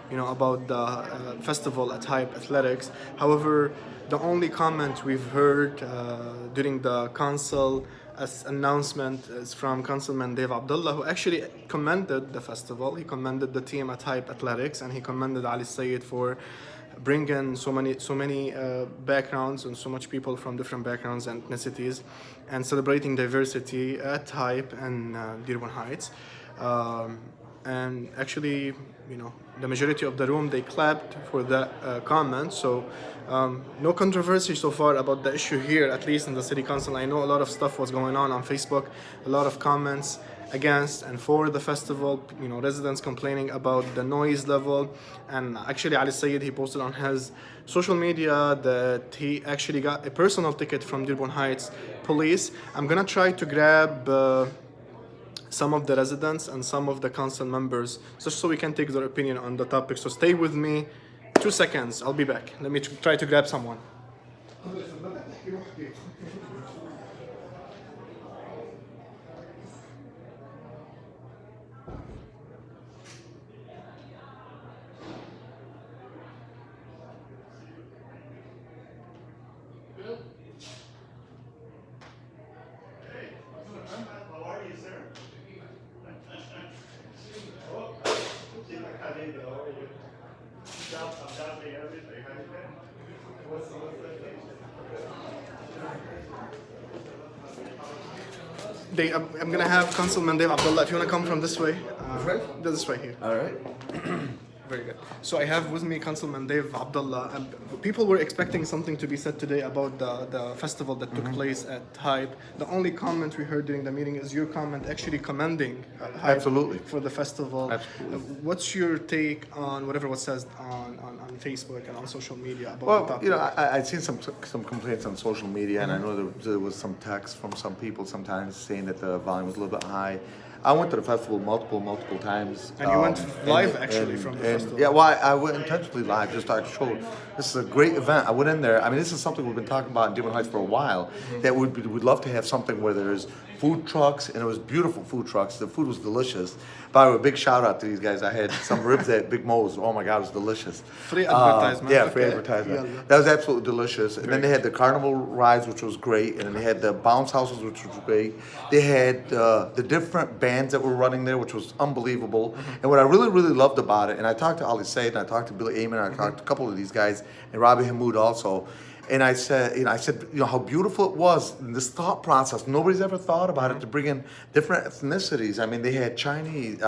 Speaker 20: about the festival at Hype Athletics. However, the only comment we've heard during the council announcement is from Councilman Dave Abdallah, who actually commended the festival. He commended the team at Hype Athletics, and he commended Ali Sayyid for bringing so many backgrounds and so much people from different backgrounds and ethnicities, and celebrating diversity at Hype and Dearborn Heights. And actually, the majority of the room, they clapped for that comment. So no controversy so far about the issue here, at least in the city council. I know a lot of stuff was going on Facebook, a lot of comments against and for the festival, residents complaining about the noise level. And actually Ali Sayyid, he posted on his social media that he actually got a personal ticket from Dearborn Heights police. I'm gonna try to grab some of the residents and some of the council members just so we can take their opinion on the topic. So stay with me 2 seconds, I'll be back. Let me try to grab someone. I'm gonna have Councilman Dave Abdallah, if you wanna come from this way. This way here.
Speaker 21: All right.
Speaker 20: Very good. So I have with me Councilman Dave Abdallah. People were expecting something to be said today about the festival that took place at Hype. The only comment we heard during the meeting is your comment actually commending Hype
Speaker 21: Absolutely.
Speaker 20: for the festival.
Speaker 21: Absolutely.
Speaker 20: What's your take on whatever was said on Facebook and on social media about
Speaker 21: Well,
Speaker 20: the topic?
Speaker 21: I'd seen some complaints on social media, and I know there was some text from some people sometimes saying that the volume was a little bit high. I went to the festival multiple times.
Speaker 20: And you went live actually from the festival.
Speaker 21: Yeah, well, I went intentionally live just to show this is a great event. I went in there. I mean, this is something we've been talking about in Dearborn Heights for a while. That we'd love to have something where there's food trucks, and it was beautiful food trucks. The food was delicious. By the way, big shout out to these guys. I had some ribs at Big Mo's. Oh my God, it was delicious.
Speaker 20: Free advertisement.
Speaker 21: Yeah, free advertisement.
Speaker 20: Yeah.
Speaker 21: That was absolutely delicious. And then they had the carnival rides, which was great. And then they had the bounce houses, which was great. They had the different bands that were running there, which was unbelievable. And what I really loved about it, and I talked to Ali Said, and I talked to Billy Ayman, and I talked to a couple of these guys, and Robbie Hamoud also. And I said, how beautiful it was, and this thought process. Nobody's ever thought about it to bring in different ethnicities. I mean, they had Chinese,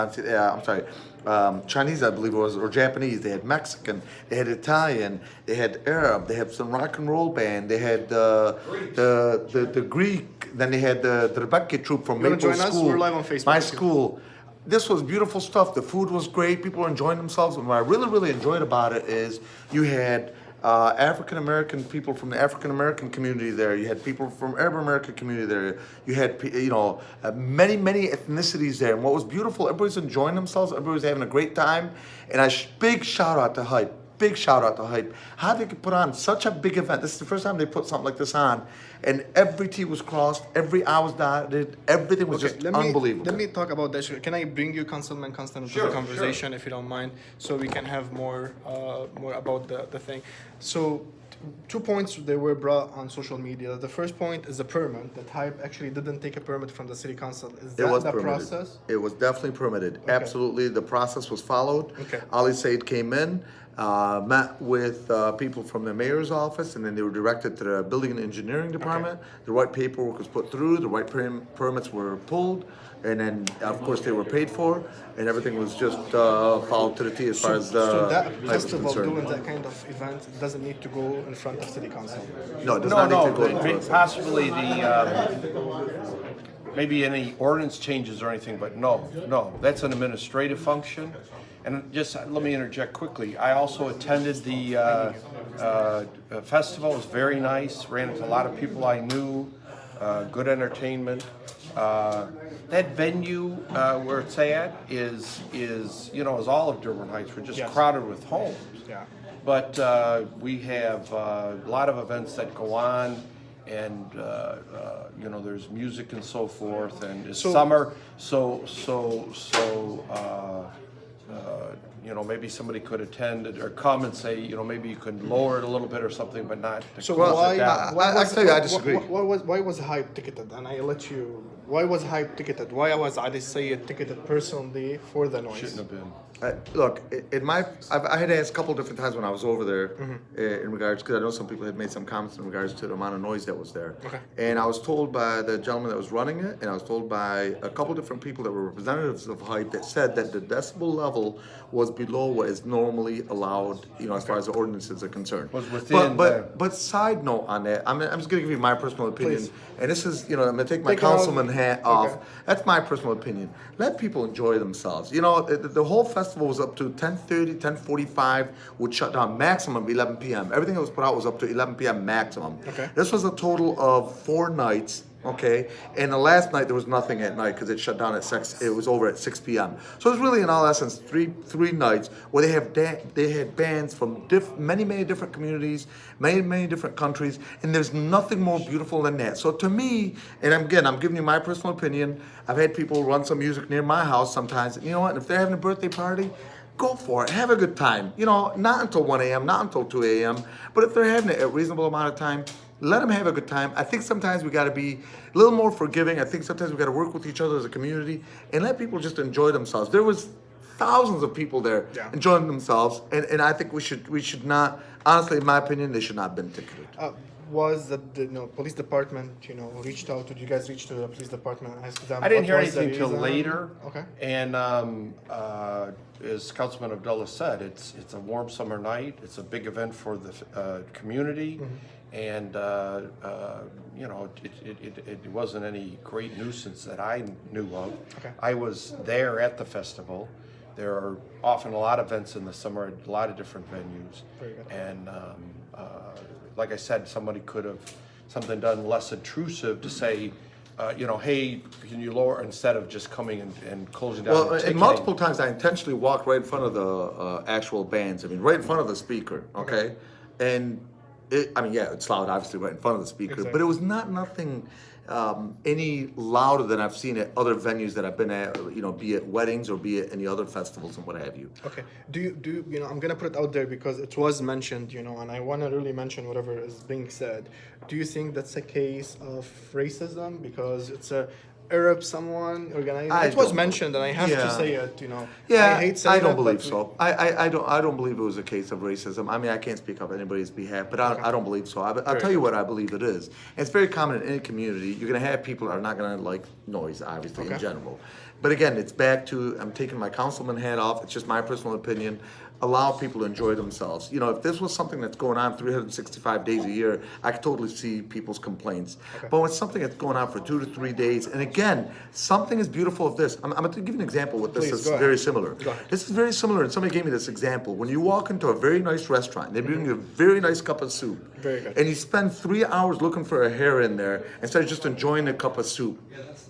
Speaker 21: Chinese, I believe it was, or Japanese. They had Mexican, they had Italian, they had Arab, they had some rock and roll band, they had the Greek, then they had the Rebecca troupe from Maple
Speaker 20: join
Speaker 21: School.
Speaker 20: Us? We're live on Facebook.
Speaker 21: My school. This was beautiful stuff. The food was great. People were enjoying themselves. And what I really enjoyed about it is you had African American people from the African American community there. You had people from Arab American community there. You had many ethnicities there. And what was beautiful, everybody's enjoying themselves. Everybody's having a great time. And big shout out to Hype. Big shout out to Hype. How they could put on such a big event. This is the first time they put something like this on. And every T was crossed, every I was dotted, everything was just unbelievable.
Speaker 20: Let me talk about that issue. Can I bring you, Councilman Constan, into the conversation, if you don't mind, so we can have more about the thing. So, 2 points they were brought on social media. The first point is the permit, that Hype actually didn't take a permit from the city council. Is that the process?
Speaker 21: It was definitely permitted. Okay. Absolutely, the process was followed.
Speaker 20: Okay.
Speaker 21: Ali Said came in, met with people from the mayor's office, and then they were directed to the building and engineering department. Okay. The right paperwork was put through, the right permits were pulled, and then of course they were paid for, and everything was just followed to the T as far as
Speaker 20: so that festival
Speaker 21: concerned.
Speaker 20: doing that kind of event doesn't need to go in front of city council.
Speaker 21: No, it does not need to go in front.
Speaker 22: Possibly maybe any ordinance changes or anything, but no, that's an administrative function. And just let me interject quickly. I also attended the festival. It was very nice. Ran into a lot of people I knew. Good entertainment. That venue where it's at is all of Dearborn Heights. We're just crowded with homes.
Speaker 20: Yeah.
Speaker 22: But we have a lot of events that go on, and there's music and so forth, and it's summer, so maybe somebody could attend or come and say, maybe you could lower it a little bit or something, but not to
Speaker 20: So
Speaker 22: close
Speaker 20: why?
Speaker 22: it down.
Speaker 20: I
Speaker 21: tell you, I disagree.
Speaker 20: Why was Hype ticketed? And I let you. Why was Hype ticketed? Why was Ali Sayed ticketed personally for the noise?
Speaker 22: Shouldn't have been.
Speaker 21: Look, I had asked a couple different times when I was over there in regards, because I know some people had made some comments in regards to the amount of noise that was there.
Speaker 20: Okay.
Speaker 21: And I was told by the gentleman that was running it, and I was told by a couple different people that were representatives of Hype that said that the decibel level was below what is normally allowed, as far as the ordinances are concerned.
Speaker 22: Was within
Speaker 21: But side note on that, I'm just going to give you my personal opinion.
Speaker 20: Please.
Speaker 21: And this is, I'm going to take my
Speaker 20: Take it out.
Speaker 21: councilman hat off.
Speaker 20: Okay.
Speaker 21: That's my personal opinion. Let people enjoy themselves. The whole festival was up to 10:30, 10:45, would shut down maximum 11 p.m. Everything that was put out was up to 11 p.m. maximum.
Speaker 20: Okay.
Speaker 21: This was a total of 4 nights. Okay, and the last night there was nothing at night because it shut down at 6. It was over at 6 p.m. So it's really, in all essence, three nights where they had bands from many different communities, many different countries, and there's nothing more beautiful than that. So to me, and again, I'm giving you my personal opinion. I've had people run some music near my house sometimes. And you know what? If they're having a birthday party, go for it. Have a good time. Not until 1 a.m., not until 2 a.m. But if they're having it a reasonable amount of time, let them have a good time. I think sometimes we got to be a little more forgiving. I think sometimes we got to work with each other as a community and let people just enjoy themselves. There was thousands of people there enjoying themselves, and I think we should not. Honestly, in my opinion, they should not have been ticketed.
Speaker 20: Was the police department reached out? Did you guys reach to the police department and ask them?
Speaker 22: I didn't
Speaker 20: what
Speaker 22: hear
Speaker 20: was the
Speaker 22: anything till
Speaker 20: reason?
Speaker 22: later.
Speaker 20: Okay.
Speaker 22: And as Councilman Abdallah said, it's a warm summer night. It's a big event for the community, and it wasn't any great nuisance that I knew of.
Speaker 20: Okay.
Speaker 22: I was there at the festival. There are often a lot of events in the summer, a lot of different venues.
Speaker 20: Very good.
Speaker 22: And like I said, somebody could have something done less intrusive to say, hey, can you lower, instead of just coming and closing down.
Speaker 21: Well,
Speaker 22: and
Speaker 21: and
Speaker 22: ticketing.
Speaker 21: multiple times I intentionally walked right in front of the actual bands. I mean, right in front of the speaker. Okay, and it's loud, obviously, right in front of the speaker.
Speaker 20: Exactly.
Speaker 21: But it was nothing any louder than I've seen at other venues that I've been at. Be it weddings or be it any other festivals and what have you.
Speaker 20: Okay. Do you I'm gonna put it out there because it was mentioned, and I wanna really mention whatever is being said. Do you think that's a case of racism because it's a Arab someone organized? It was mentioned, and I have to say it.
Speaker 21: Yeah,
Speaker 20: I hate saying
Speaker 21: I don't
Speaker 20: it,
Speaker 21: believe
Speaker 20: but
Speaker 21: so. I don't believe it was a case of racism. I mean, I can't speak on anybody's behalf, but I don't believe so. I'll tell you what I believe it is. And it's very common in any community. You're going to have people that are not going to like noise, obviously, in general. But again, it's back to, I'm taking my councilman hat off. It's just my personal opinion. Allow people to enjoy themselves. If this was something that's going on 365 days a year, I could totally see people's complaints. But when it's something that's going on for 2 to 3 days, and again, something is beautiful of this. I'm going to give you an example with this. Is very similar. This is very similar, and somebody gave me this example. When you walk into a very nice restaurant, they bring you a very nice cup of soup,
Speaker 20: Very good.
Speaker 21: and you spend 3 hours looking for a hair in there instead of just enjoying a cup of soup.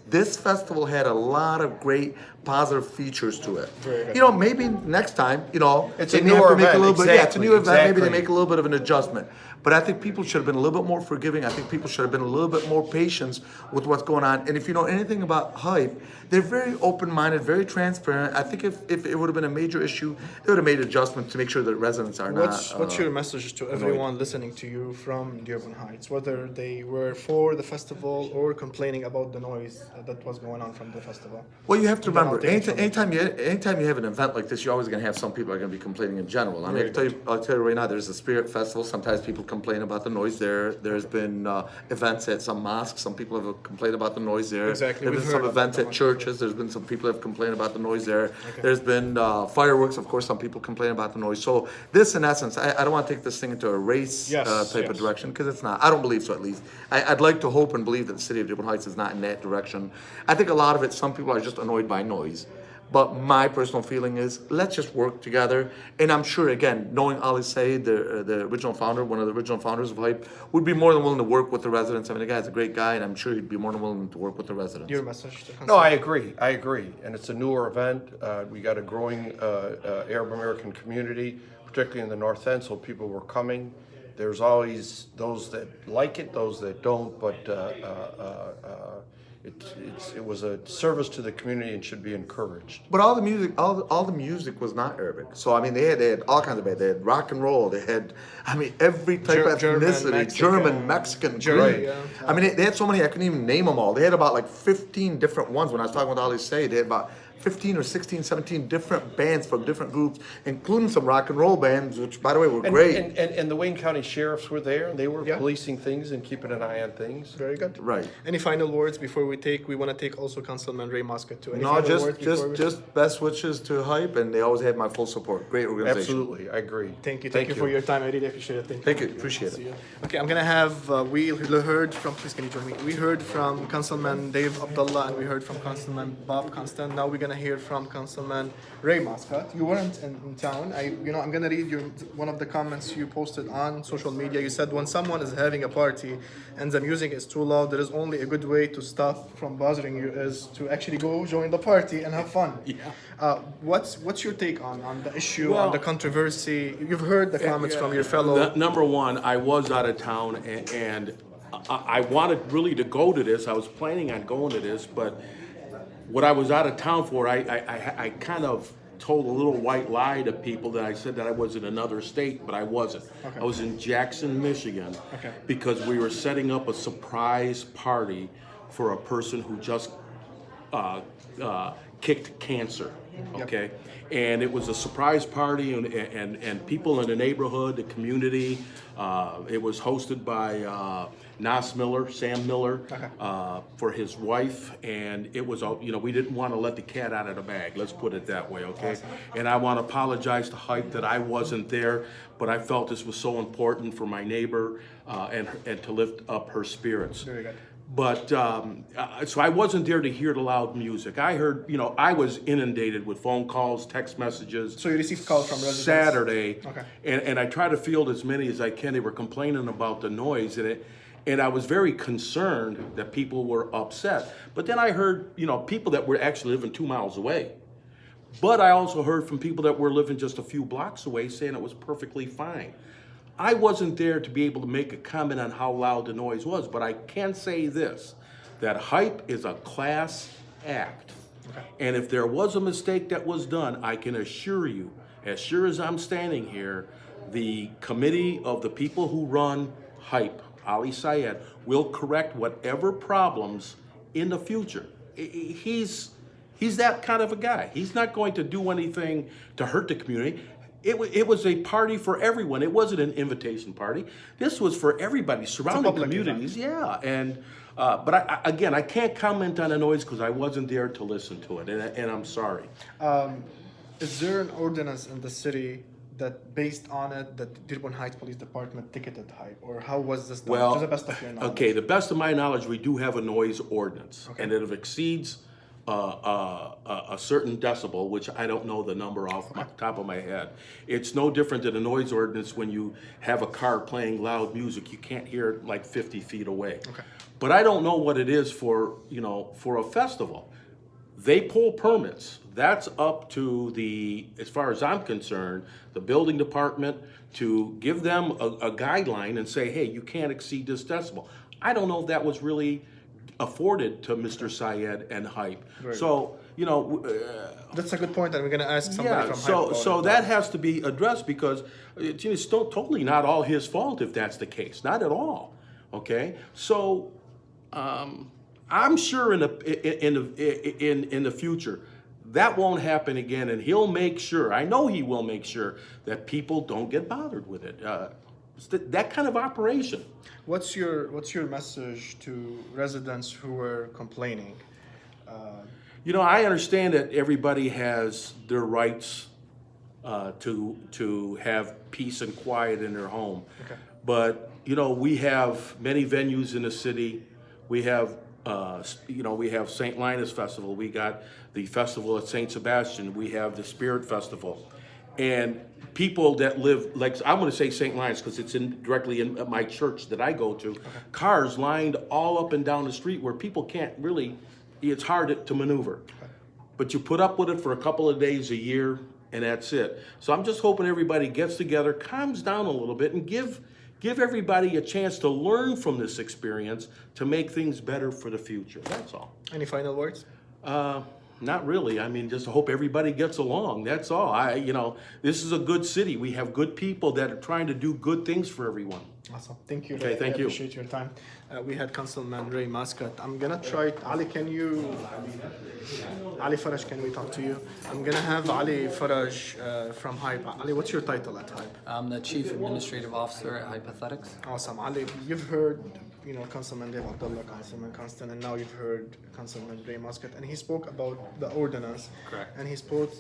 Speaker 21: This festival had a lot of great positive features to it.
Speaker 20: Very good.
Speaker 21: Maybe next time,
Speaker 22: it's
Speaker 21: they
Speaker 22: a
Speaker 21: may have
Speaker 22: newer
Speaker 21: to make a
Speaker 22: event.
Speaker 21: little bit. Yeah, it's a new event. Maybe
Speaker 22: Exactly.
Speaker 21: they make a little bit of an adjustment. But I think people should have been a little bit more forgiving. I think people should have been a little bit more patient with what's going on. And if you know anything about Hype, they're very open-minded, very transparent. I think if it would have been a major issue, they would have made adjustments to make sure that residents are
Speaker 20: What's your message to everyone listening to you from Dearborn Heights, whether they were for the festival or complaining about the noise that was going on from the festival?
Speaker 21: Well, you have to
Speaker 20: And then I'll
Speaker 21: remember,
Speaker 20: take it from
Speaker 21: anytime you have an event like this, you're always going to have some people that are going to be complaining in general. I mean, I'll tell you right now, there's a Spirit Festival. Sometimes people complain about the noise there. There's been events at some mosques. Some people have complained about the noise there.
Speaker 20: Exactly.
Speaker 21: There's been some events at churches. There's been some people have complained about the noise there. There's been fireworks. Of course, some people complain about the noise. So this, in essence, I don't want to take this thing into a race type of direction because it's not. I don't believe so, at least. I'd like to hope and believe that the city of Dearborn Heights is not in that direction. I think a lot of it, some people are just annoyed by noise. But my personal feeling is, let's just work together. And I'm sure, again, knowing Ali Sayed, the original founder, one of the original founders of Hype, would be more than willing to work with the residents. I mean, the guy's a great guy, and I'm sure he'd be more than willing to work with the residents.
Speaker 20: Your message to
Speaker 22: No, I agree. And it's a newer event. We got a growing Arab American community, particularly in the North End, so people were coming. There's always those that like it, those that don't, but it was a service to the community and should be encouraged.
Speaker 21: But all the music was not Arabic. So I mean, they had all kinds of bands. They had rock and roll. They had, I mean, every type of ethnicity, German, Mexican, Greek.
Speaker 20: Yeah.
Speaker 21: I mean, they had so many I couldn't even name them all. They had about like 15 different ones. When I was talking with Ali Say, they had about 15 or 16, 17 different bands from different groups, including some rock and roll bands, which, by the way, were great.
Speaker 22: And the Wayne County sheriffs were there, and they were policing things and keeping an eye on things.
Speaker 20: Very good.
Speaker 21: Right.
Speaker 20: Any final words before we want to take also Councilman Ray Muscat too. Any
Speaker 21: No,
Speaker 20: final words before we-
Speaker 21: just best wishes to Hype, and they always had my full support. Great organization.
Speaker 22: Absolutely, I agree.
Speaker 20: Thank you for your time. I really appreciate it.
Speaker 21: Thank you. Appreciate it.
Speaker 20: See you. Okay, I'm gonna have we heard from. Please, can you join me? We heard from Councilman Dave Abdallah and we heard from Councilman Bob Constan. Now we're gonna hear from Councilman Ray Muscat. You weren't in town. I'm gonna read one of the comments you posted on social media. You said when someone is having a party and the music is too loud, there is only a good way to stop from bothering you is to actually go join the party and have fun. Yeah. What's your take on the issue, on the controversy? You've heard the comments from your fellow.
Speaker 4: Number one, I was out of town and I wanted really to go to this. I was planning on going to this, but what I was out of town for, I kind of told a little white lie to people that I said that I was in another state, but I wasn't.
Speaker 20: Okay.
Speaker 4: I was in Jackson, Michigan, because we were setting up a surprise party for a person who just kicked cancer, okay? And it was a surprise party, and people in the neighborhood, the community. It was hosted by Sam Miller, for his wife, and it was, we didn't want to let the cat out of the bag. Let's put it that way, okay?
Speaker 20: Awesome.
Speaker 4: And I want to apologize to Hype that I wasn't there, but I felt this was so important for my neighbor and to lift up her spirits.
Speaker 20: Very good.
Speaker 4: But, so I wasn't there to hear the loud music. I heard, I was inundated with phone calls, text messages.
Speaker 20: So you received calls from residents?
Speaker 4: Saturday.
Speaker 20: Okay.
Speaker 4: And I try to field as many as I can. They were complaining about the noise in it. And I was very concerned that people were upset. But then I heard, people that were actually living 2 miles away. But I also heard from people that were living just a few blocks away saying it was perfectly fine. I wasn't there to be able to make a comment on how loud the noise was, but I can say this, that Hype is a class act. And if there was a mistake that was done, I can assure you, as sure as I'm standing here, the committee of the people who run Hype, Ali Syed, will correct whatever problems in the future. He's that kind of a guy. He's not going to do anything to hurt the community. It was a party for everyone. It wasn't an invitation party. This was for everybody, surrounding communities. Yeah, and but I can't comment on the noise because I wasn't there to listen to it, and I'm sorry.
Speaker 20: Is there an ordinance in the city that, based on it, that Dearborn Heights Police Department ticketed Hype, or how was this done?
Speaker 4: Well,
Speaker 20: to the best of your knowledge.
Speaker 4: okay, the best of my knowledge, we do have a noise ordinance, and if it exceeds a certain decibel, which I don't know the number off the top of my head. It's no different than a noise ordinance when you have a car playing loud music. You can't hear it like 50 feet away.
Speaker 20: Okay.
Speaker 4: But I don't know what it is for a festival. They pull permits. That's up to as far as I'm concerned, the building department to give them a guideline and say, hey, you can't exceed this decibel. I don't know if that was really afforded to Mr. Syed and Hype.
Speaker 20: Very
Speaker 4: so,
Speaker 20: that's a good point, and we're going to ask somebody from Hype.
Speaker 4: So that has to be addressed because it's totally not all his fault if that's the case. Not at all. Okay? So, I'm sure in the future, that won't happen again, and he'll make sure, I know he will make sure, that people don't get bothered with it. It's that kind of operation.
Speaker 20: What's your message to residents who were complaining?
Speaker 4: I understand that everybody has their rights to have peace and quiet in their home.
Speaker 20: Okay.
Speaker 4: But we have many venues in the city. We have we have St. Linus Festival. We got the festival at St. Sebastian. We have the Spirit Festival, and people that live, like I'm going to say St. Linus because it's directly in my church that I go to. Okay. Cars lined all up and down the street where people can't really. It's hard to maneuver, but you put up with it for a couple of days a year, and that's it. So I'm just hoping everybody gets together, calms down a little bit, and give
Speaker 7: Give everybody a chance to learn from this experience to make things better for the future. That's all.
Speaker 20: Any final words?
Speaker 7: Not really. I mean, just hope everybody gets along. That's all. This is a good city. We have good people that are trying to do good things for everyone.
Speaker 20: Awesome. Thank you.
Speaker 7: Okay, thank
Speaker 20: I
Speaker 7: you.
Speaker 20: appreciate your time. We had Councilman Ray Muscat. I'm gonna try. Ali, Ali Faraj, can we talk to you? I'm gonna have Ali Faraj from Hype. Ali, what's your title at Hype?
Speaker 9: I'm the Chief Administrative Officer at Hypothetics.
Speaker 20: Awesome. Ali, you've heard, Councilmen Dave Abdallah, Councilman Constan, and now you've heard Councilman Ray Muscat, and he spoke about the ordinance.
Speaker 9: Correct.
Speaker 20: And he spoke,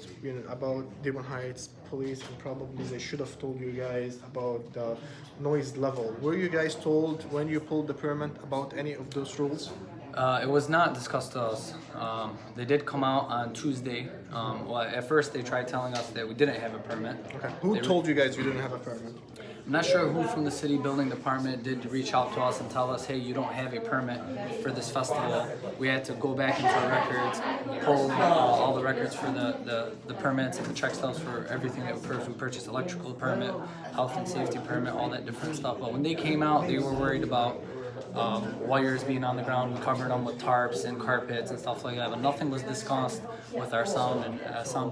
Speaker 20: about Dearborn Heights police, and probably they should have told you guys about the noise level. Were you guys told when you pulled the permit about any of those rules?
Speaker 9: It was not discussed to us. They did come out on Tuesday. At first they tried telling us that we didn't have a permit.
Speaker 20: Okay. Who told you guys you didn't have a permit?
Speaker 9: I'm not sure who from the city building department did reach out to us and tell us, hey, you don't have a permit for this festival. We had to go back into our records, pull all the records for the permits and the check stubs for everything that we purchased, electrical permit, health and safety permit, all that different stuff. But when they came out, they were worried about wires being on the ground. We covered them with tarps and carpets and stuff like that, but nothing was discussed with our sound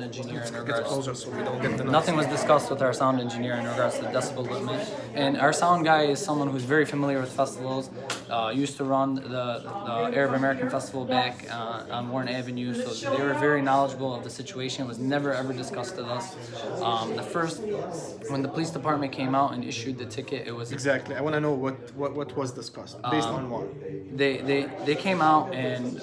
Speaker 9: engineer in regards. Nothing was discussed with our sound engineer in regards to the decibel limit. And our sound guy is someone who's very familiar with festivals. Used to run the Arab American Festival back on Warren Avenue, so they were very knowledgeable of the situation. It was never ever discussed with us. When the police department came out and issued the ticket, it was
Speaker 20: exactly. I want to know what was discussed. Based on what?
Speaker 9: They came out and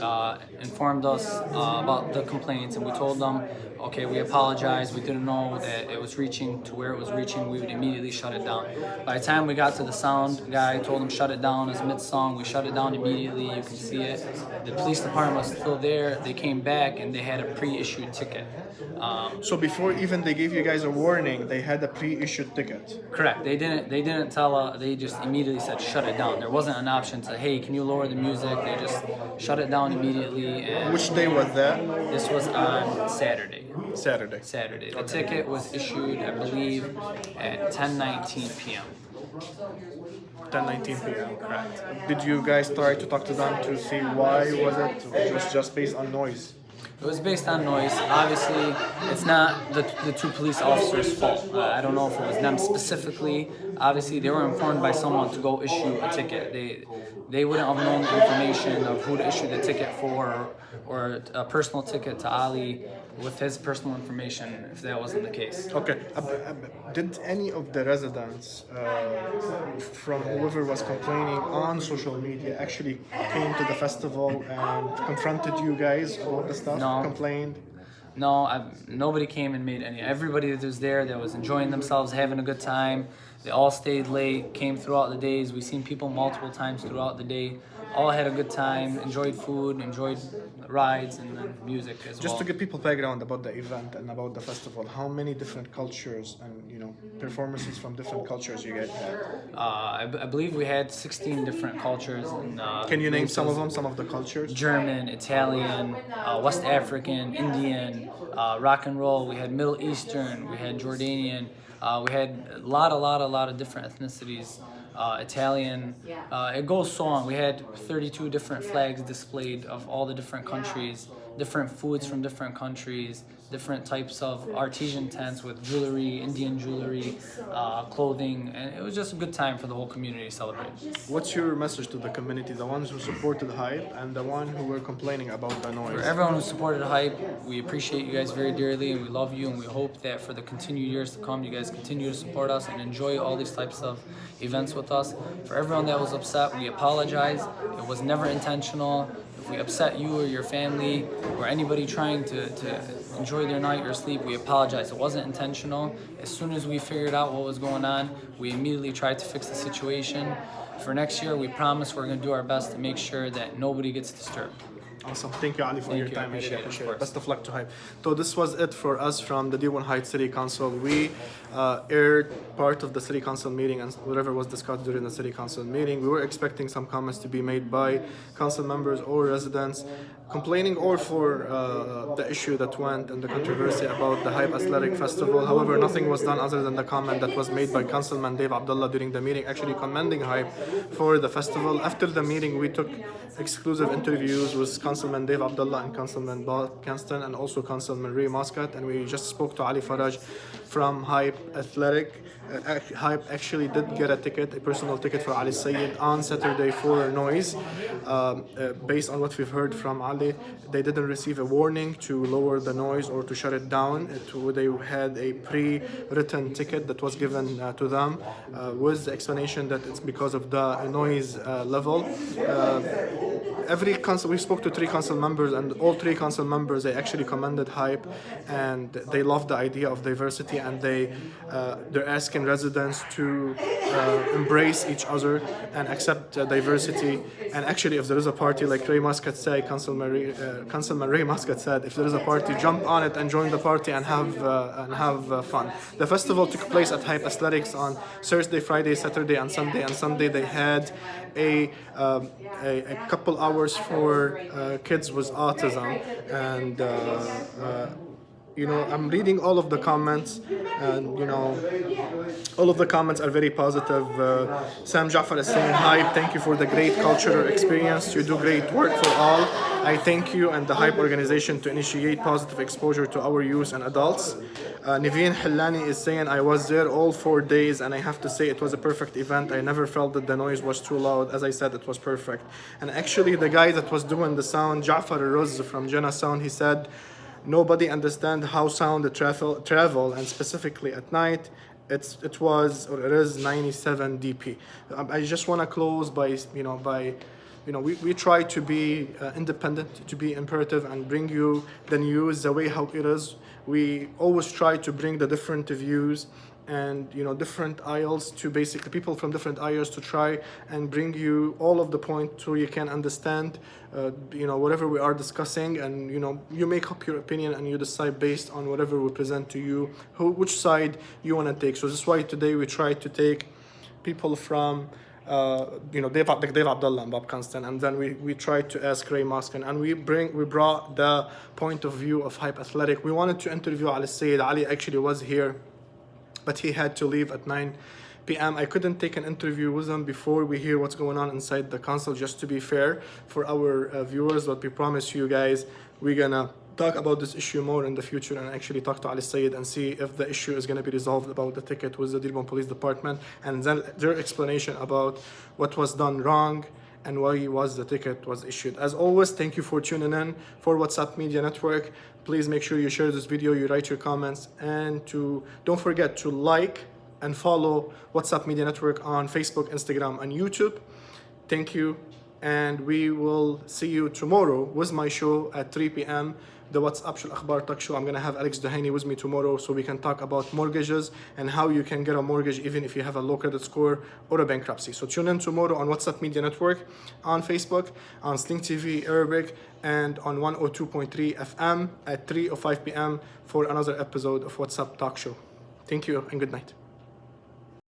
Speaker 9: informed us about the complaints, and we told them, okay, we apologize. We didn't know that it was reaching to where it was reaching. We would immediately shut it down. By the time we got to the sound guy, told him shut it down as mid-song. We shut it down immediately. You can see it. The police department was still there. They came back and they had a pre-issued ticket.
Speaker 20: So before even they gave you guys a warning, they had a pre-issued ticket.
Speaker 9: Correct. They didn't tell us. They just immediately said shut it down. There wasn't an option to, hey, can you lower the music? They just shut it down immediately. And
Speaker 20: which day was that?
Speaker 9: This was on Saturday.
Speaker 20: Saturday.
Speaker 9: The ticket was issued, I believe, at 10:19 p.m.
Speaker 20: 10:19 p.m.
Speaker 9: Correct.
Speaker 20: Did you guys try to talk to them to see why was it? It was just based on noise.
Speaker 9: It was based on noise. Obviously, it's not the two police officers' fault. I don't know if it was them specifically. Obviously, they were informed by someone to go issue a ticket. They wouldn't have known the information of who to issue the ticket for, or a personal ticket to Ali with his personal information if that wasn't the case.
Speaker 20: Okay. Did any of the residents from whoever was complaining on social media actually came to the festival and confronted you guys about the stuff?
Speaker 9: No.
Speaker 20: Complained?
Speaker 9: No, nobody came and made any. Everybody that was there, that was enjoying themselves, having a good time. They all stayed late, came throughout the days. We've seen people multiple times throughout the day. All had a good time, enjoyed food, enjoyed rides, and then music as well.
Speaker 20: Just to give people background about the event and about the festival, how many different cultures and performances from different cultures you guys had?
Speaker 9: I believe we had 16 different cultures. And,
Speaker 20: can you name some of them, some of the cultures?
Speaker 9: German, Italian, West African, Indian, rock and roll. We had Middle Eastern, we had Jordanian. We had a lot of different ethnicities. Italian, it goes so on. We had 32 different flags displayed of all the different countries, different foods from different countries, different types of artisan tents with jewelry, Indian jewelry, clothing, and it was just a good time for the whole community to celebrate.
Speaker 20: What's your message to the community, the ones who supported Hype and the one who were complaining about the noise?
Speaker 9: For everyone who supported Hype, we appreciate you guys very dearly and we love you, and we hope that for the continued years to come, you guys continue to support us and enjoy all these types of events with us. For everyone that was upset, we apologize. It was never intentional. If we upset you or your family or anybody trying to enjoy their night or sleep, we apologize. It wasn't intentional. As soon as we figured out what was going on, we immediately tried to fix the situation. For next year, we promise we're going to do our best to make sure that nobody gets disturbed.
Speaker 20: Awesome. Thank you, Ali, for your time.
Speaker 9: I appreciate it.
Speaker 20: Best of luck to Hype. So this was it for us from the Dearborn Heights City Council. We aired part of the City Council meeting and whatever was discussed during the City Council meeting. We were expecting some comments to be made by council members or residents. complaining all for the issue that went and the controversy about the Hype Athletic Festival. However, nothing was done other than the comment that was made by Councilmen Dave Abdallah during the meeting, actually commending Hype for the festival. After the meeting, we took exclusive interviews with Councilmen Dave Abdallah and Councilman Bob Constan and also Councilman Muscat, and we just spoke to Ali Faraj from Hype Athletic. Hype actually did get a ticket, a personal ticket for Ali Sayyid on Saturday for noise. Based on what we've heard from Ali, they didn't receive a warning to lower the noise or to shut it down. They had a pre-written ticket that was given to them with the explanation that it's because of the noise level. We spoke to 3 council members, and all 3 council members, they actually commended Hype, and they love the idea of diversity, and they're asking residents to embrace each other and accept diversity. And actually, if there is a party, like Muscat said, Councilman Muscat said, if there is a party, jump on it and join the party and have fun. The festival took place at Hype Athletics on Thursday, Friday, Saturday, and Sunday. And Sunday they had a couple hours for kids with autism, and I'm reading all of the comments, and all of the comments are very positive. Sam Jafar is saying, "Hype, thank you for the great cultural experience. You do great work for all. I thank you and the Hype organization to initiate positive exposure to our youth and adults." Niveen Hillani is saying, "I was there all 4 days and I have to say it was a perfect event. I never felt that the noise was too loud. As I said, it was perfect." And actually the guy that was doing the sound, Jafar Ruz from Jannah Sound, he said, "Nobody understands how sound travel, and specifically at night, it is 97 dB." I just want to close by we try to be independent, to be imperative, and bring you the news the way how it is. We always try to bring the different views and different aisles, to basically people from different aisles, to try and bring you all of the point so you can understand whatever we are discussing, and you make up your opinion and you decide based on whatever we present to you which side you want to take. So this is why today we try to take people from Dave Abdallah and Bob Constan, and then we tried to ask Ray Muscat, and we brought the point of view of Hype Athletic. We wanted to interview Ali Sayyid. Ali actually was here, but he had to leave at 9 p.m. I couldn't take an interview with him before we hear what's going on inside the council, just to be fair for our viewers. But we promise you guys, we're gonna talk about this issue more in the future and actually talk to Ali Sayyid and see if the issue is going to be resolved about the ticket with the Dearborn Police Department, and then their explanation about what was done wrong and why the ticket was issued. As always, thank you for tuning in for WhatsApp Media Network. Please make sure you share this video, you write your comments, and don't forget to like and follow WhatsApp Media Network on Facebook, Instagram, and YouTube. Thank you, and we will see you tomorrow with my show at 3 p.m. the WhatsApp Shul Akhbar Talk Show. I'm going to have Alex Duhaini with me tomorrow so we can talk about mortgages and how you can get a mortgage even if you have a low credit score or a bankruptcy. So tune in tomorrow on WhatsApp Media Network, on Facebook, on Sling TV Arabic, and on 102.3 FM at 3 or 5 p.m. for another episode of WhatsApp Talk Show. Thank you and good night.